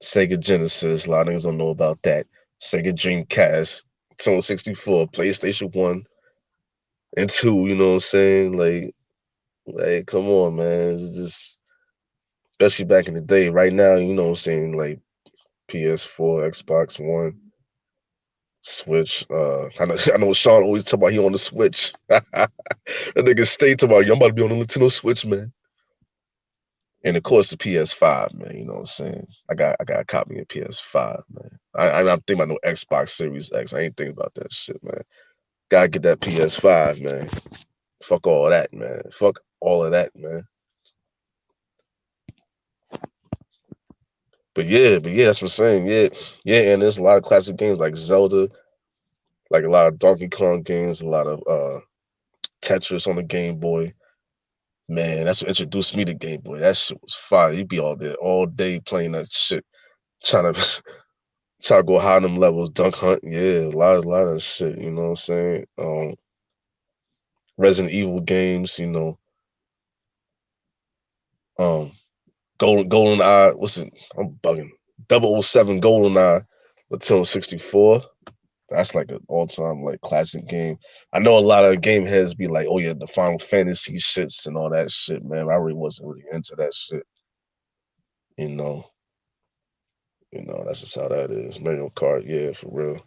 Sega Genesis. A lot of niggas don't know about that. Sega Dreamcast, Nintendo 64, PlayStation 1 and 2, you know what I'm saying? Like, come on, man. It's just, especially back in the day. Right now, you know what I'm saying? Like, PS4, Xbox One, Switch. I know Sean always talk about he on the Switch. That nigga stay talking about, yo, I'm about to be on the Nintendo Switch, man. And of course the PS5, man. You know what I'm saying? I got a copy of PS5, man. I'm thinking about no Xbox Series X. I ain't thinking about that shit, man. Gotta get that PS5, man. Fuck all of that, man. Fuck all of that, man. But yeah, that's what I'm saying. Yeah, and there's a lot of classic games like Zelda, like a lot of Donkey Kong games, a lot of Tetris on the Game Boy. Man, that's what introduced me to Game Boy. That shit was fire. You'd be all there all day playing that shit, trying to try to go high on them levels, dunk hunt. Yeah, a lot of shit. You know what I'm saying? Resident Evil games. Um, Golden Eye. What's it? I'm bugging. 007 Golden Eye, Nintendo 64. That's like an all-time like classic game. I know a lot of game heads be like, "Oh yeah, the Final Fantasy shits and all that shit." Man, I really wasn't really into that shit. You know, that's just how that is. Mario Kart, yeah, for real.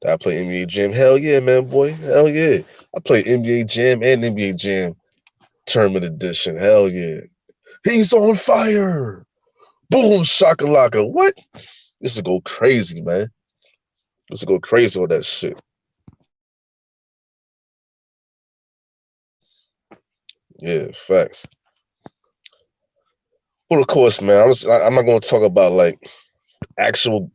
Did I play NBA Jam? Hell yeah, man, boy. Hell yeah. I played NBA Jam and NBA Jam Tournament Edition. Hell yeah. He's on fire. Boom, shakalaka. What? This to go crazy, man. This to go crazy with that shit. Yeah, facts. Well, of course, man. I'm not gonna talk about like actual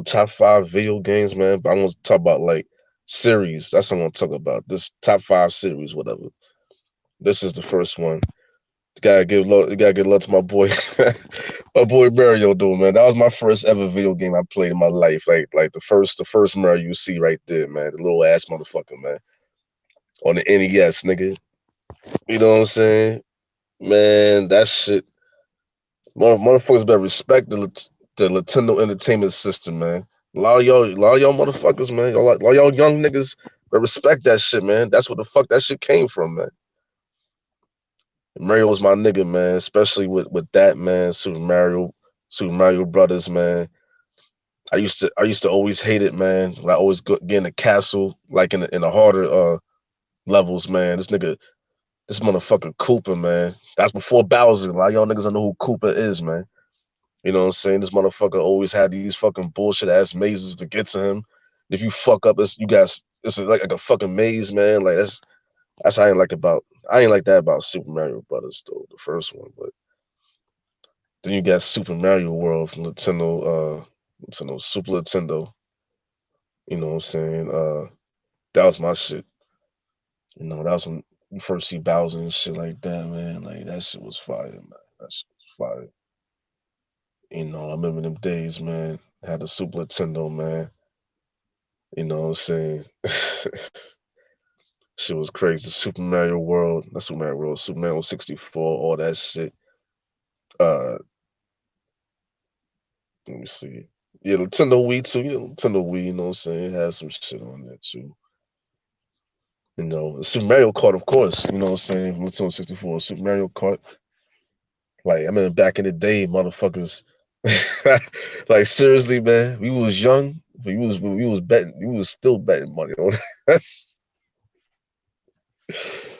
top five video games, man. But I'm gonna talk about like series. That's what I'm gonna talk about. This top five series, whatever. This is the first one. You gotta give love to my boy, my boy Mario, dude, man. That was my first ever video game I played in my life. Like the first Mario you see right there, man. The little ass motherfucker, man, on the NES, nigga. You know what I'm saying, man? That shit, motherfuckers better respect the Nintendo Entertainment System, man. A lot of y'all motherfuckers, man. A lot of y'all young niggas better respect that shit, man. That's what the fuck that shit came from, man. Mario was my nigga, man. Especially with that, man. Super Mario Brothers, man. I used to always hate it, man. When I always get in the castle, like in the harder levels, man. This motherfucker Koopa, man. That's before Bowser. A lot of y'all niggas don't know who Koopa is, man. You know what I'm saying? This motherfucker always had these fucking bullshit ass mazes to get to him. If you fuck up, it's like a fucking maze, man. Like that's what I ain't like that about Super Mario Brothers though, the first one. But then you got Super Mario World from Nintendo, Super Nintendo. You know what I'm saying? That was my shit. That was when you first see Bowser and shit like that, man. Like that shit was fire, man. That shit was fire. I remember them days, man. I had the Super Nintendo, man. You know what I'm saying? Shit was crazy. Super Mario World, not Super Mario World, Super Mario 64, all that shit. Uh, Let me see. Yeah, Nintendo Wii too. Yeah, Nintendo Wii, you know what I'm saying? It has some shit on there too. Super Mario Kart, of course, you know what I'm saying? Nintendo 64, Super Mario Kart. Like, I remember back in the day, motherfuckers. Like, seriously, man, we was young, but we was still betting money on that.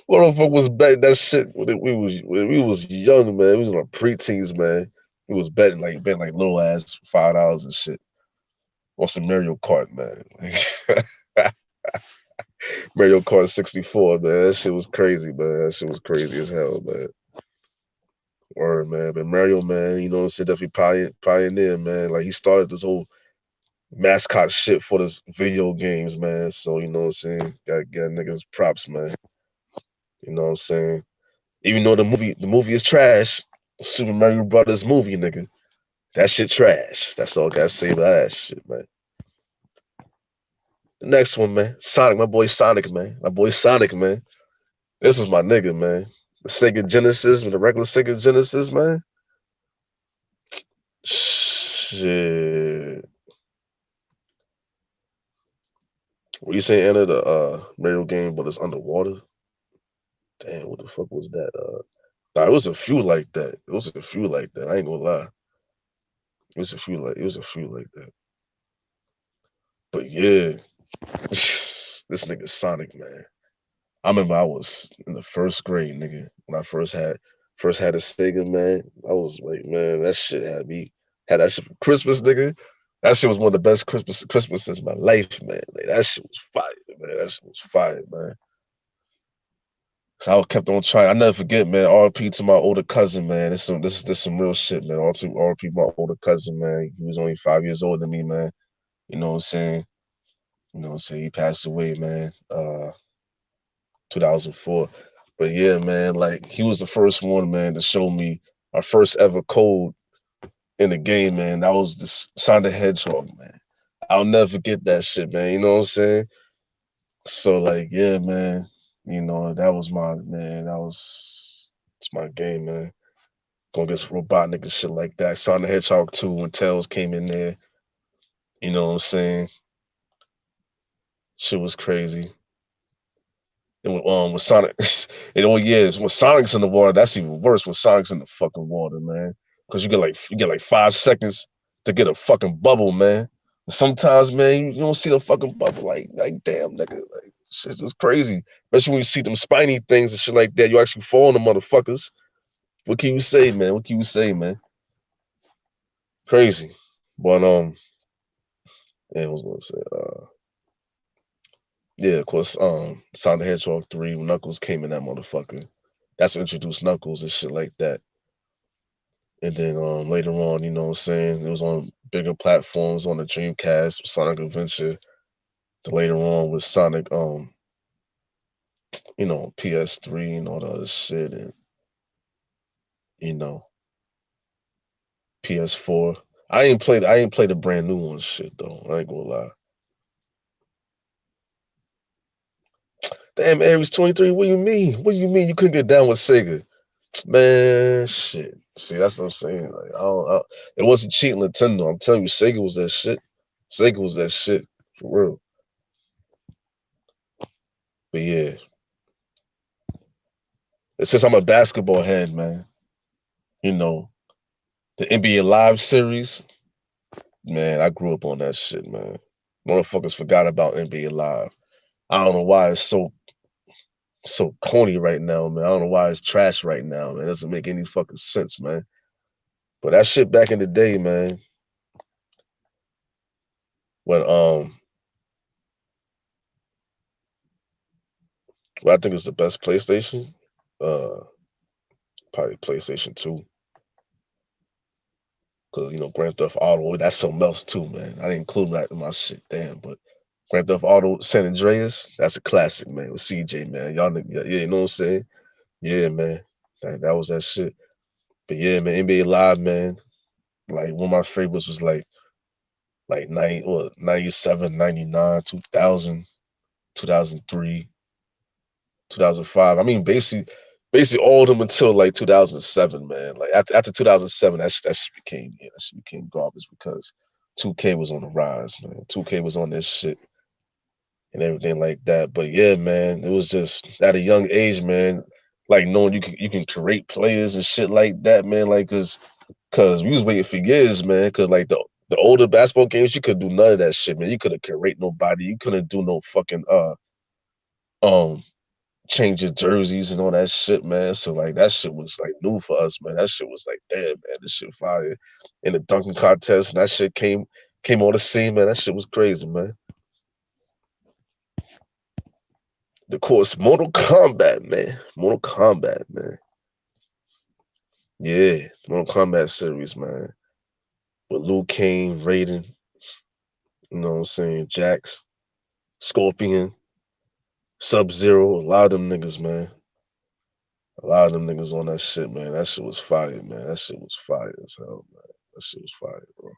Motherfucker was betting that shit when we was young, man. We was like preteens, man. We was betting like little ass $5 and shit on some Mario Kart, man. Like, Mario Kart 64, man. That shit was crazy, man. That shit was crazy as hell, man. Word, man. But Mario, man, you know what I'm saying? Definitely pioneer, man. Like he started this whole mascot shit for this video games, man. So, you know what I'm saying? Gotta get niggas props, man. You know what I'm saying? Even though the movie is trash, Super Mario Brothers movie, nigga. That shit trash. That's all I gotta say about that shit, man. The next one, man. Sonic, my boy Sonic, man. My boy Sonic, man. This was my nigga, man. The Sega Genesis, the regular Sega Genesis, man. Shit. What you saying, Anna? The Mario game, but it's underwater. Damn, what the fuck was that? Nah, it was a few like that. It was a few like that. I ain't gonna lie. It was a few like that. But yeah, this nigga Sonic, man. I remember I was in the first grade, nigga, when I first had a Sega, man. I was like, man, that shit had that shit for Christmas, nigga. That shit was one of the best Christmases of my life, man. Like, that shit was fire, man. That shit was fire, man. So I kept on trying. I never forget, man. R.P. to my older cousin, man. This some real shit, man. R.P. my older cousin, man. He was only 5 years older than me, man. You know what I'm saying? You know what I'm saying? He passed away, man. 2004. But yeah, man, like he was the first one, man, to show me our first ever code in the game, man. That was the Sonic the Hedgehog, man. I'll never forget that shit, man. You know what I'm saying? So like, yeah, man. You know, that was my man. It's my game, man. Going against Robotnik and shit like that. Sonic the Hedgehog 2 when Tails came in there. You know what I'm saying? Shit was crazy. And with Sonic, and oh yeah, when Sonic's in the water, that's even worse. When Sonic's in the fucking water, man, because you get like 5 seconds to get a fucking bubble, man. Sometimes, man, you don't see the fucking bubble. Like damn, nigga, like shit's just crazy. Especially when you see them spiny things and shit like that. You actually fall on the motherfuckers. What can you say, man? What can you say, man? Crazy. But yeah, I was gonna say, yeah, of course, Sonic the Hedgehog 3, when Knuckles came in that motherfucker. That's what introduced Knuckles and shit like that. And then later on, you know what I'm saying, it was on bigger platforms on the Dreamcast, Sonic Adventure. Then later on with Sonic, PS3 and all the other shit, and you know, PS4. I ain't played the brand new one shit though. I ain't gonna lie. Damn, Aries 23. What do you mean? What do you mean you couldn't get down with Sega? Man, shit. See, that's what I'm saying. Like, it wasn't cheating Nintendo. I'm telling you, Sega was that shit. Sega was that shit for real. But yeah, since I'm a basketball head, man, you know the NBA Live series, man. I grew up on that shit, man. Motherfuckers forgot about NBA Live. I don't know why it's so corny right now, man. I don't know why it's trash right now, man. It doesn't make any fucking sense, man. But that shit back in the day, man, when what I think is the best PlayStation, uh, probably PlayStation 2. Cause Grand Theft Auto, that's something else too, man. I didn't include that in my shit, damn. But Grand Theft Auto San Andreas, that's a classic, man. With CJ, man. Y'all, yeah, you know what I'm saying? Yeah, man. That was that shit. But yeah, man, NBA Live, man. Like one of my favorites was like 97, 99, 2000, 2003, 2005. I mean, basically all of them until like 2007, man. Like after 2007, that shit became garbage because 2K was on the rise, man. 2K was on this shit and everything like that. But yeah, man, it was just at a young age, man. Like knowing you can create players and shit like that, man. Like cause we was waiting for years, man. Cause like the older basketball games, you could do none of that shit, man. You couldn't create nobody. You couldn't do no fucking um change your jerseys and all that shit, man. So like that shit was like new for us, man. That shit was like, damn, man, this shit fire. In the dunking contest, and that shit came on the scene, man. That shit was crazy, man. Of course, Mortal Kombat, man. Mortal Kombat, man. Yeah, Mortal Kombat series, man. With Liu Kang, Raiden, you know what I'm saying, Jax, Scorpion, Sub Zero, a lot of them niggas, man. A lot of them niggas on that shit, man. That shit was fire, man. That shit was fire as hell, man. That shit was fire, bro.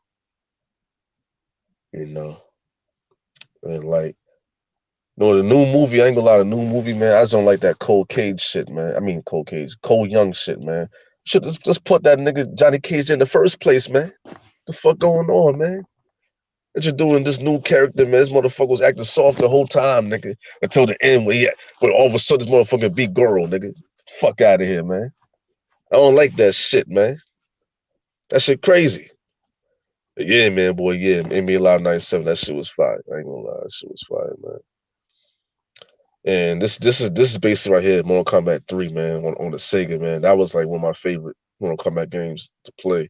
You know, and like, the new movie. I ain't gonna lie, the new movie, man. I just don't like that Cold Cage shit, man. I mean, Cold Cage, Cole Young shit, man. Should just put that nigga Johnny Cage in the first place, man. The fuck going on, man? What you doing this new character, man? This motherfucker was acting soft the whole time, nigga, until the end where all of a sudden this motherfucker big girl, nigga. Fuck out of here, man. I don't like that shit, man. That shit crazy. But yeah, man, boy, yeah. NBA Live 97, that shit was fire. I ain't gonna lie, that shit was fire, man. And this is basically right here, Mortal Kombat 3, man, on the Sega, man. That was like one of my favorite Mortal Kombat games to play.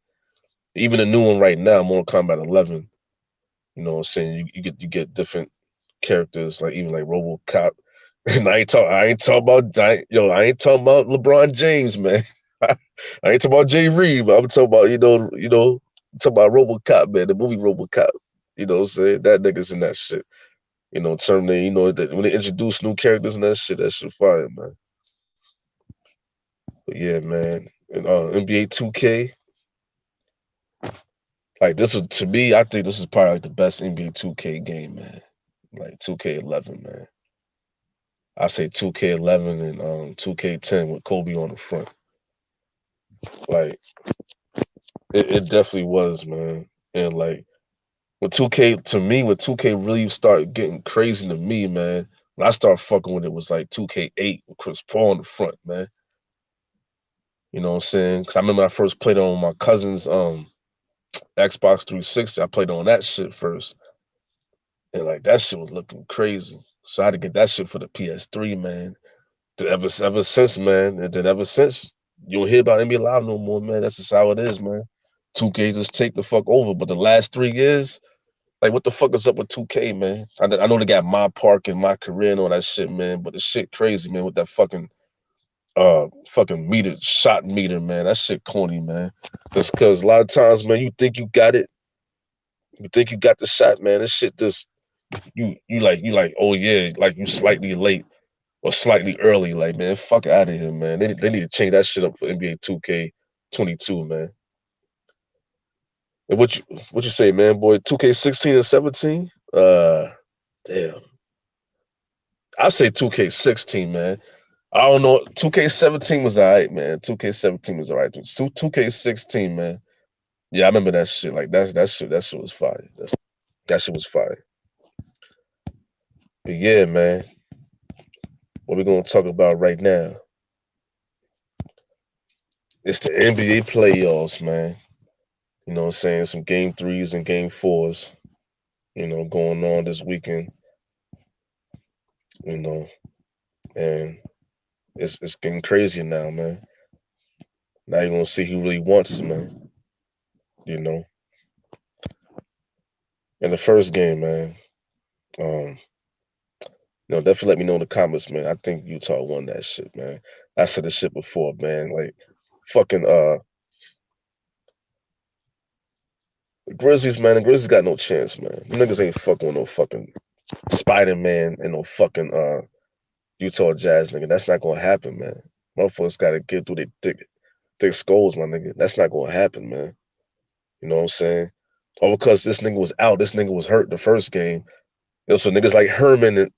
Even the new one right now, Mortal Kombat 11. You know what I'm saying? You get different characters, like even like RoboCop. And I ain't talking about LeBron James, man. I ain't talking about Jay Reed, but I'm talking about, talking about RoboCop, man, the movie RoboCop. You know what I'm saying? That nigga's in that shit. Terminator, that when they introduce new characters and that shit fire, man. But yeah, man. And NBA 2K, like this is to me, I think this is probably like the best NBA 2K game, man. Like 2K11, man. I say 2K11 and 2K10 with Kobe on the front. Like it definitely was, man. And like when 2K to me, when 2K really started getting crazy to me, man. When I started fucking with it was like 2K8 with Chris Paul on the front, man. You know what I'm saying? Because I remember I first played on my cousin's Xbox 360. I played on that shit first, and like that shit was looking crazy. So I had to get that shit for the PS3, man. Ever since, man, and then ever since, you don't hear about NBA Live no more, man. That's just how it is, man. 2K just take the fuck over. But the last 3 years, like, what the fuck is up with 2K, man? I know they got my park and my career and all that shit, man. But the shit crazy, man, with that fucking meter shot meter, man. That shit corny, man. Just cause a lot of times, man, you think you got it, you think you got the shot, man. This shit just you like, oh yeah, like you slightly late or slightly early. Like, man, fuck out of here, man. They need to change that shit up for NBA 2K22, man. And what you say, man, boy? 2K16 and 17? Damn. I say 2K16, man. I don't know. 2K17 was alright, man. 2K17 was alright. 2K16, man. Yeah, I remember that shit. Like that shit was fire. That shit was fire. But yeah, man. What we gonna talk about right now? It's the NBA playoffs, man. You know what I'm saying? Some game threes and game fours, going on this weekend, you know, and it's getting crazier now, man. Now you're gonna see who really wants it, man. You know. In the first game, man. Definitely let me know in the comments, man. I think Utah won that shit, man. I said this shit before, man. Like fucking the Grizzlies, man. The Grizzlies got no chance, man. You niggas ain't fucking with no fucking Spider-Man and no fucking Utah Jazz, nigga. That's not gonna happen, man. Motherfuckers gotta get through their thick skulls, my nigga. That's not gonna happen, man. You know what I'm saying? Or because this nigga was out, this nigga was hurt the first game. So niggas like Herman and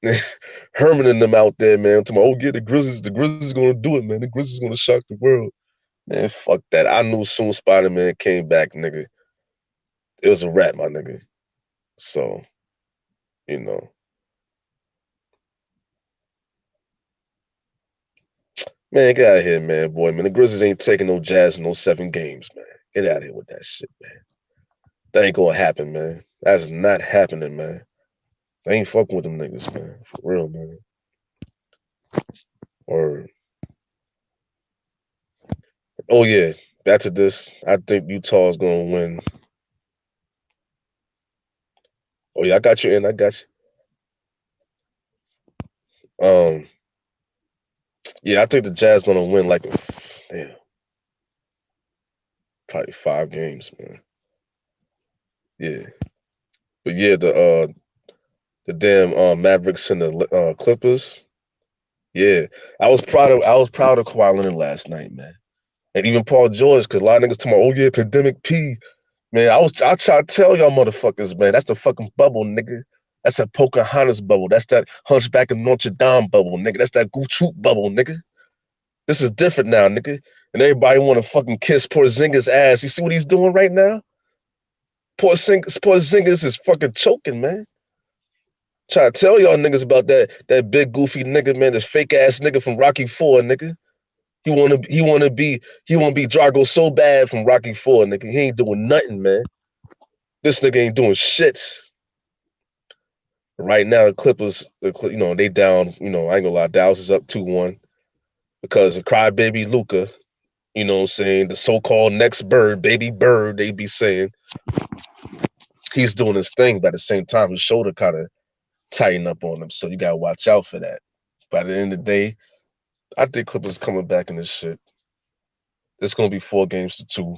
Herman and them out there, man. Talking about, oh yeah, the Grizzlies gonna do it, man. The Grizzlies gonna shock the world. Man, fuck that. I knew soon Spider-Man came back, nigga. It was a wrap, my nigga. So, you know. Man, get out of here, man, boy, man. The Grizzlies ain't taking no Jazz in no 7 games, man. Get out of here with that shit, man. That ain't gonna happen, man. That's not happening, man. I ain't fucking with them niggas, man. For real, man. Or oh yeah, back to this. I think Utah's gonna win. Oh yeah, I got you in. I got you. Yeah, I think the Jazz gonna win like damn, probably 5 games, man. Yeah, but yeah, the damn Mavericks and the Clippers. Yeah, I was proud of Kawhi Leonard last night, man, and even Paul George, because a lot of niggas talking about, oh yeah, pandemic P. Man, I try to tell y'all motherfuckers, man, that's the fucking bubble, nigga. That's that Pocahontas bubble. That's that Hunchback of Notre Dame bubble, nigga. That's that Goochhoop bubble, nigga. This is different now, nigga. And everybody want to fucking kiss Porzingis' ass. You see what he's doing right now? Porzingis is fucking choking, man. Try to tell y'all niggas about that big goofy nigga, man, this fake ass nigga from Rocky Four, nigga. He wanna be Jargo so bad from Rocky Four, nigga. He ain't doing nothing, man. This nigga ain't doing shit. Right now, the Clippers, they down. I ain't gonna lie, Dallas is up 2-1 because of crybaby Luca. You know what I'm saying? The so-called next bird, baby bird, they be saying. he's doing his thing, but at the same time, his shoulder kind of tighten up on him. So you gotta watch out for that. But at the end of the day, I think Clippers coming back in this shit. It's gonna be 4-2.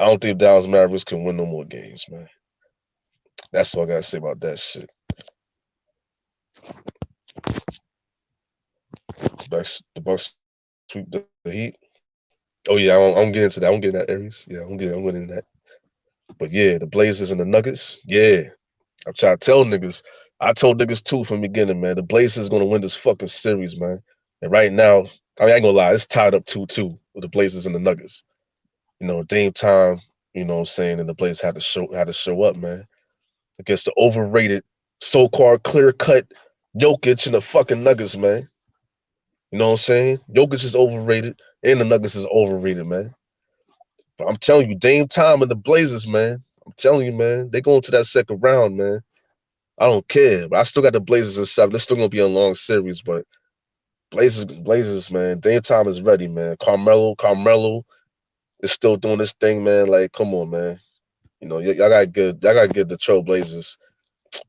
I don't think Dallas Mavericks can win no more games, man. That's all I gotta say about that shit. The Bucks sweep the Heat. Oh yeah, I'm getting into that. I'm getting that, Aries. Yeah, I'm getting into that. But yeah, the Blazers and the Nuggets. Yeah, I'm trying to tell niggas. I told niggas too from the beginning, man. The Blazers gonna win this fucking series, man. And right now, I ain't gonna lie, it's tied up 2-2 with the Blazers and the Nuggets. You know, Dame time. You know what I'm saying? And the Blazers had to show up, man, against the overrated, so-called clear-cut Jokic and the fucking Nuggets, man. You know what I'm saying? Jokic is overrated, and the Nuggets is overrated, man. But I'm telling you, Dame time and the Blazers, man. I'm telling you, man, they going to that second round, man. I don't care, but I still got the Blazers in 7. It's still gonna be a long series, but Blazers, man. Dame time is ready, man. Carmelo is still doing this thing, man. Like, come on, man. You know, y'all got good. Y'all got good. The Trailblazers,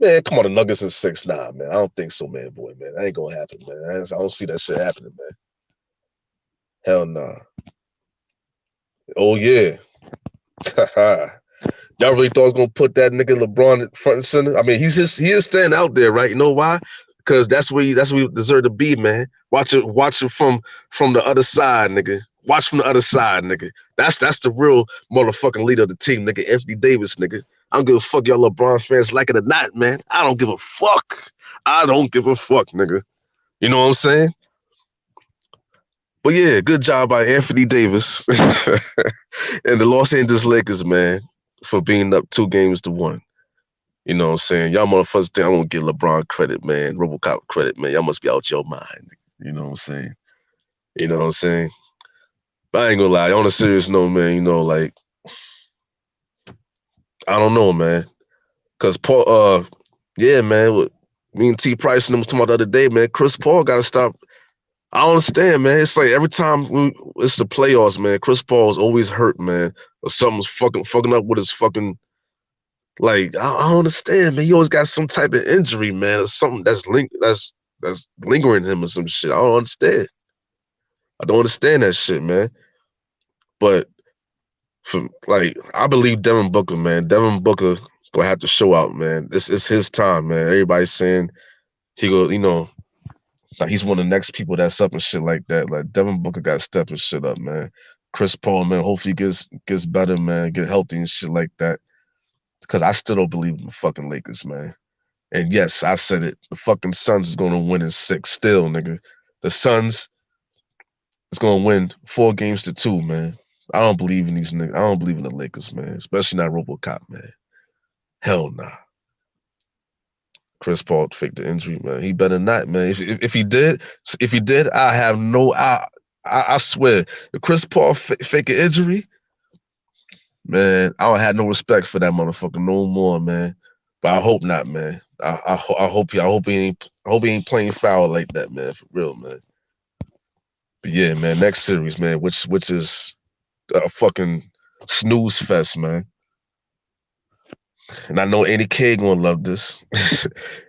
man. Come on, the Nuggets in 6. Nah, man. I don't think so, man. Boy, man. That ain't gonna happen, man. I don't see that shit happening, man. Hell nah. Oh yeah. Y'all really thought I was gonna put that nigga LeBron at front and center? I mean, he is staying out there, right? You know why? Because that's where he deserve to be, man. Watch it from the other side, nigga. Watch from the other side, nigga. That's the real motherfucking leader of the team, nigga. Anthony Davis, nigga. I don't give a fuck y'all LeBron fans like it or not, man. I don't give a fuck. I don't give a fuck, nigga. You know what I'm saying? But yeah, good job by Anthony Davis and the Los Angeles Lakers, man, for being up 2-1. You know what I'm saying? Y'all motherfuckers think I'm gonna give LeBron credit, man. RoboCop credit, man. Y'all must be out your mind. You know what I'm saying? You know what I'm saying? But I ain't gonna lie. On a serious note, man, you know, like, I don't know, man. Cause Paul, yeah, man, me and T Price and them was talking about the other day, man. Chris Paul gotta stop. I don't understand, man. It's like every time it's the playoffs, man, Chris Paul's always hurt, man. Or something's fucking up with his fucking. Like, I don't understand, man. He always got some type of injury, man, or something that's lingering him or some shit. I don't understand. I don't understand that shit, man. But I believe Devin Booker, man. Devin Booker gonna have to show out, man. It's his time, man. Everybody's saying he go, you know, like he's one of the next people that's up and shit like that. Like Devin Booker got to step his shit up, man. Chris Paul, man, hopefully gets better, man, get healthy and shit like that. Because I still don't believe in the fucking Lakers, man. And yes, I said it. The fucking Suns is going to win in 6 still, nigga. The Suns is going to win 4-2, man. I don't believe in these niggas. I don't believe in the Lakers, man. Especially not RoboCop, man. Hell nah. Chris Paul faked the injury, man. He better not, man. If he did, I have no. I swear, if Chris Paul fake an injury, man, I don't have no respect for that motherfucker no more, man. But I hope not, man. I hope he ain't playing foul like that, man. For real, man. But yeah, man. Next series, man. Which is a fucking snooze fest, man. And I know Andy K gonna love this.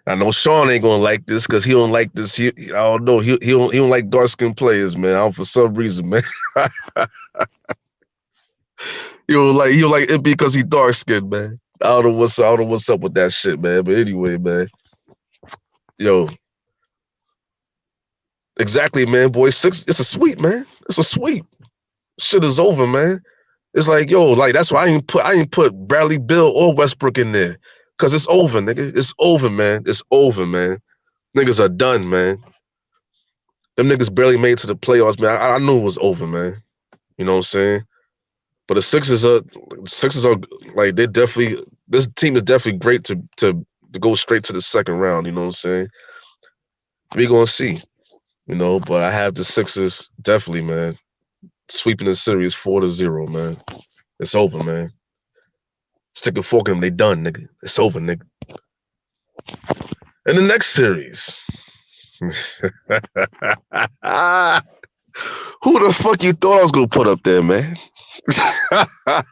I know Sean ain't gonna like this because he don't like this. I don't know. He don't like dark skinned players, man. For some reason, man. he don't like it because he dark skinned, man. I don't know what's up with that shit, man. But anyway, man. Yo. Exactly, man. Boy, 6. It's a sweep, man. It's a sweep. Shit is over, man. It's like, yo, like that's why I ain't put Bradley Beal or Westbrook in there. Cause it's over, nigga. It's over, man. It's over, man. Niggas are done, man. Them niggas barely made it to the playoffs, man. I knew it was over, man. You know what I'm saying? But the Sixers are like this team is definitely great to go straight to the second round, you know what I'm saying? We gonna see. You know, but I have the Sixers definitely, man. Sweeping the series 4-0, man. It's over, man. Stick a fork in them, they done, nigga. It's over, nigga. In the next series. Who the fuck you thought I was gonna put up there, man? You thought I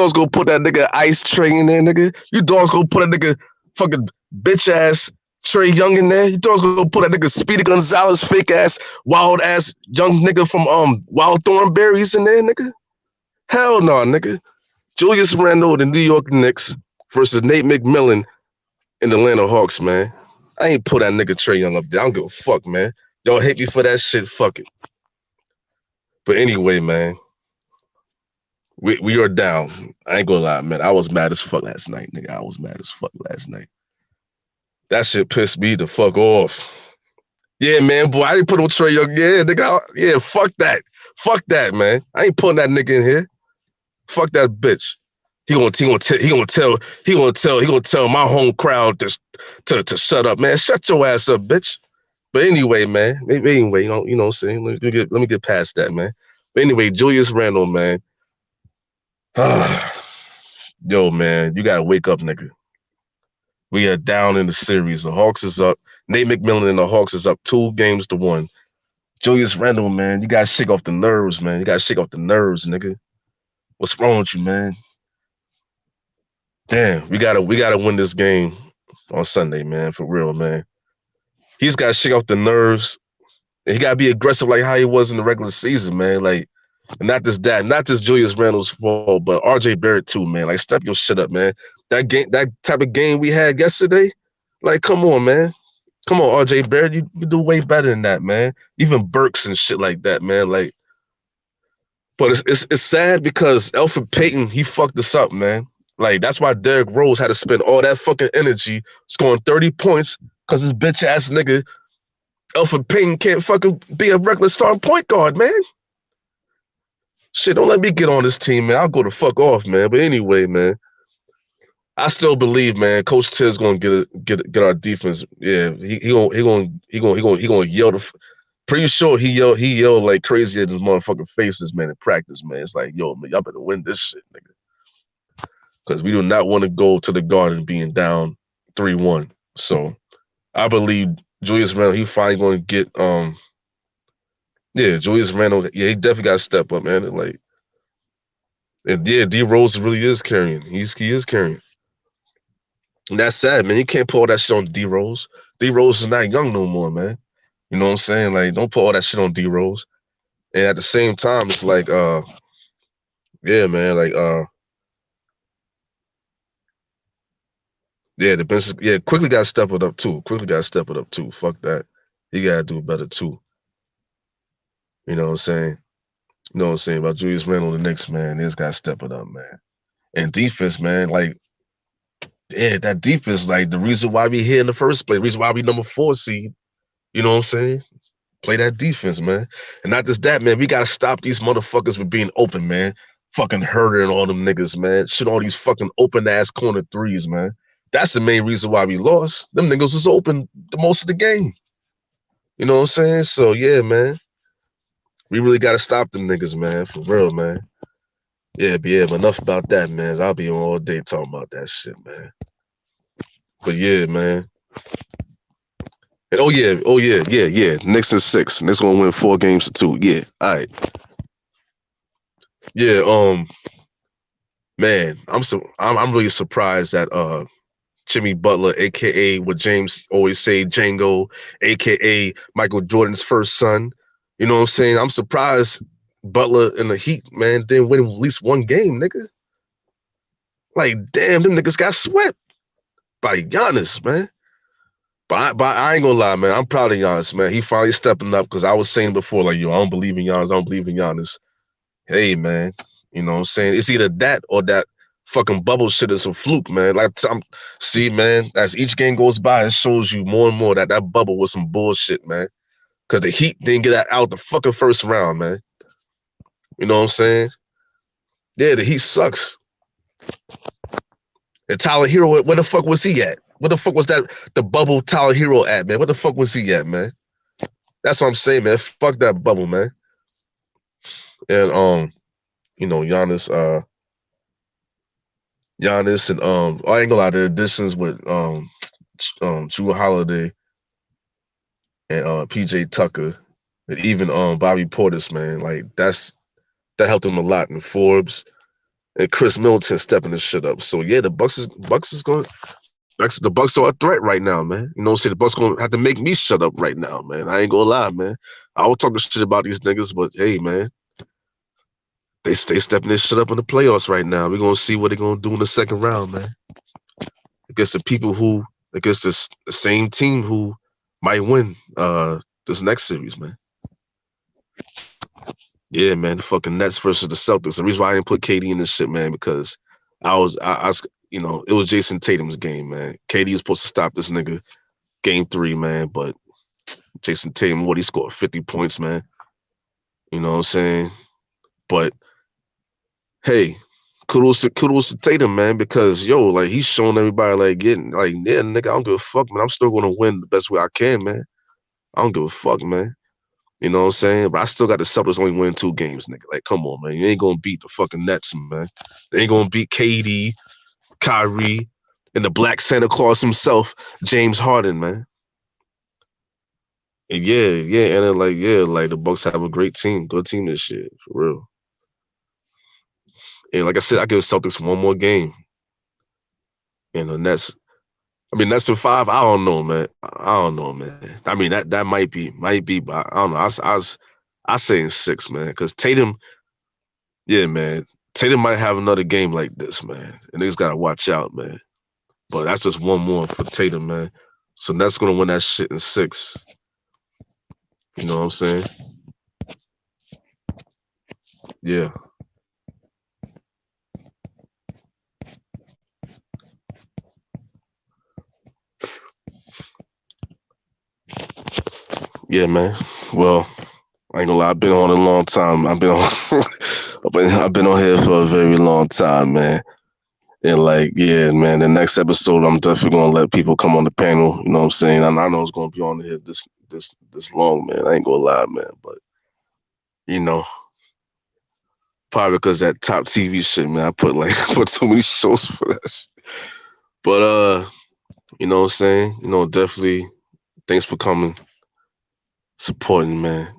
was gonna put that nigga Ice Tray in there, nigga? You thought I was gonna put a nigga fucking bitch ass Trey Young in there? You thought I was gonna put that nigga Speedy Gonzalez, fake ass, wild ass young nigga from Wild Thornberries in there, nigga? Hell no, nigga. Julius Randle, the New York Knicks versus Nate McMillan in the Atlanta Hawks, man. I ain't put that nigga Trey Young up there. I don't give a fuck, man. Y'all hate me for that shit, fuck it. But anyway, man, we are down. I ain't gonna lie, man. I was mad as fuck last night, nigga. I was mad as fuck last night. That shit pissed me the fuck off. Yeah, man, boy, I didn't put on Trey Young. Yeah, nigga. Yeah, fuck that. Fuck that, man. I ain't putting that nigga in here. Fuck that bitch. He gonna tell my home crowd to shut up, man. Shut your ass up, bitch. But anyway, man. Anyway, you know what I'm saying? Let me get past that, man. But anyway, Julius Randle, man. Yo, man, you gotta wake up, nigga. We are down in the series. The Hawks is up. Nate McMillan and the Hawks is up 2-1. Julius Randle, man, you gotta shake off the nerves, man. You gotta shake off the nerves, nigga. What's wrong with you, man? Damn, we gotta win this game on Sunday, man, for real, man. He's gotta shake off the nerves. And he gotta be aggressive like how he was in the regular season, man. Like, not just Julius Randle's fault, but RJ Barrett too, man. Like, step your shit up, man. That type of game we had yesterday, like, come on, man. Come on, RJ Barrett, you do way better than that, man. Even Burks and shit like that, man. Like, but it's sad because Elfrid Payton, he fucked us up, man. Like, that's why Derrick Rose had to spend all that fucking energy scoring 30 points because this bitch ass nigga Elfrid Payton can't fucking be a regular starting point guard, man. Shit, don't let me get on this team, man. I'll go the fuck off, man. But anyway, man, I still believe, man, Coach Tibbs gonna get our defense. Yeah, he gonna yell. Pretty sure he yelled like crazy at his motherfucking faces, man, in practice, man. It's like, yo, man, y'all better win this shit, nigga. Because we do not want to go to the Garden being down 3-1. So I believe Julius Randle, he finally going to get Julius Randle, yeah, he definitely got to step up, man. Like, and yeah, D Rose really is carrying. He is carrying. And that's sad, man. You can't pull all that shit on D Rose. D Rose is not young no more, man. You know what I'm saying? Like, don't put all that shit on D Rose. And at the same time, it's like, yeah, man, like, yeah, the bench, yeah, quickly got to step it up too. Fuck that. He got to do better too. You know what I'm saying? You know what I'm saying about Julius Randle, the Knicks, man. They just got to step it up, man. And defense, man, like, yeah, that defense, like, the reason why we here in the first place, the reason why we number 4 seed. You know what I'm saying? Play that defense, man. And not just that, man. We got to stop these motherfuckers with being open, man. Fucking Herder and all them niggas, man. Shit, all these fucking open-ass corner threes, man. That's the main reason why we lost. Them niggas was open the most of the game. You know what I'm saying? So, yeah, man. We really got to stop them niggas, man. For real, man. Yeah, but enough about that, man. I'll be on all day talking about that shit, man. But, yeah, man. And oh yeah. Knicks in 6. Knicks gonna win 4-2. Yeah, all right. Yeah, man, I'm really surprised that Jimmy Butler, aka what James always say, Django, aka Michael Jordan's first son. You know what I'm saying? I'm surprised Butler and the Heat, man, didn't win at least one game, nigga. Like, damn, them niggas got swept by Giannis, man. But I ain't gonna lie, man. I'm proud of Giannis, man. He finally stepping up because I was saying before, like, yo, I don't believe in Giannis. Hey, man, you know what I'm saying? It's either that or that fucking bubble shit is a fluke, man. Like, see, man, as each game goes by, it shows you more and more that bubble was some bullshit, man. Because the Heat didn't get out the fucking first round, man. You know what I'm saying? Yeah, the Heat sucks. And Tyler Hero, where the fuck was he at? Where the fuck was the bubble Tyler Hero at, man? Where the fuck was he at, man? That's what I'm saying, man. Fuck that bubble, man. And you know, Giannis and I ain't gonna lie, the additions with Jrue Holiday and PJ Tucker and even Bobby Portis, man. Like, that's That helped him a lot in Forbes and Chris Middleton stepping this shit up. So yeah, the Bucks is going. The Bucks are a threat right now, man. You know what I'm saying? The Bucks gonna have to make me shut up right now, man. I ain't gonna lie, man. I was talking shit about these niggas, but hey, man, they stepping this shit up in the playoffs right now. We're gonna see what they're gonna do in the second round, man. Against the same team who might win this next series, man. Yeah, man, the fucking Nets versus the Celtics. The reason why I didn't put KD in this shit, man, because I was it was Jason Tatum's game, man. KD was supposed to stop this nigga game 3, man, but Jason Tatum, he scored 50 points, man. You know what I'm saying? But hey, kudos to Tatum, man, because like he's showing everybody yeah, nigga, I don't give a fuck, man. I'm still gonna win the best way I can, man. I don't give a fuck, man. You know what I'm saying? But I still got the Celtics only winning 2 games, nigga. Like, come on, man. You ain't gonna beat the fucking Nets, man. They ain't gonna beat KD, Kyrie, and the Black Santa Claus himself, James Harden, man. And and then like the Bucks have a great team, good team this year, for real. And like I said, I give the Celtics one more game. And the Nets, Nets in 5. I don't know, man. I mean that might be, but I don't know. I say in 6, man, because Tatum, yeah, man. Tatum might have another game like this, man. And niggas gotta watch out, man. But that's just one more for Tatum, man. So Nets gonna win that shit in 6. You know what I'm saying? Yeah. Yeah, man. Well, I ain't gonna lie, I've been on a long time. I've been on here for a very long time, man. And yeah, man, the next episode I'm definitely gonna let people come on the panel. You know what I'm saying? I know it's gonna be on here this long, man. I ain't gonna lie, man. But probably because that top TV shit, man. I put too many shows for that shit. But you know what I'm saying? Definitely thanks for coming, supporting, man.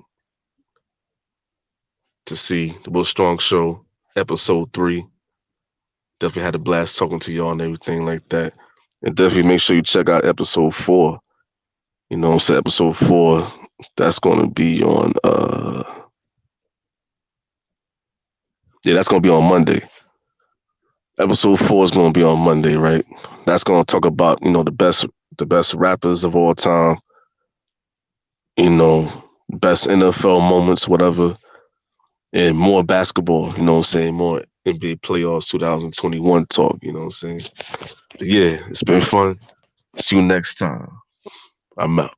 To see the Will Strong Show, episode 3. Definitely had a blast talking to y'all and everything like that. And definitely make sure you check out episode 4. You know what I'm saying? Episode 4, that's gonna be on that's gonna be on Monday. Episode 4 is gonna be on Monday, right? That's gonna talk about, the best rappers of all time, best NFL moments, whatever, and more basketball, you know what I'm saying? More NBA playoffs 2021 talk, you know what I'm saying? But yeah, it's been fun. See you next time. I'm out.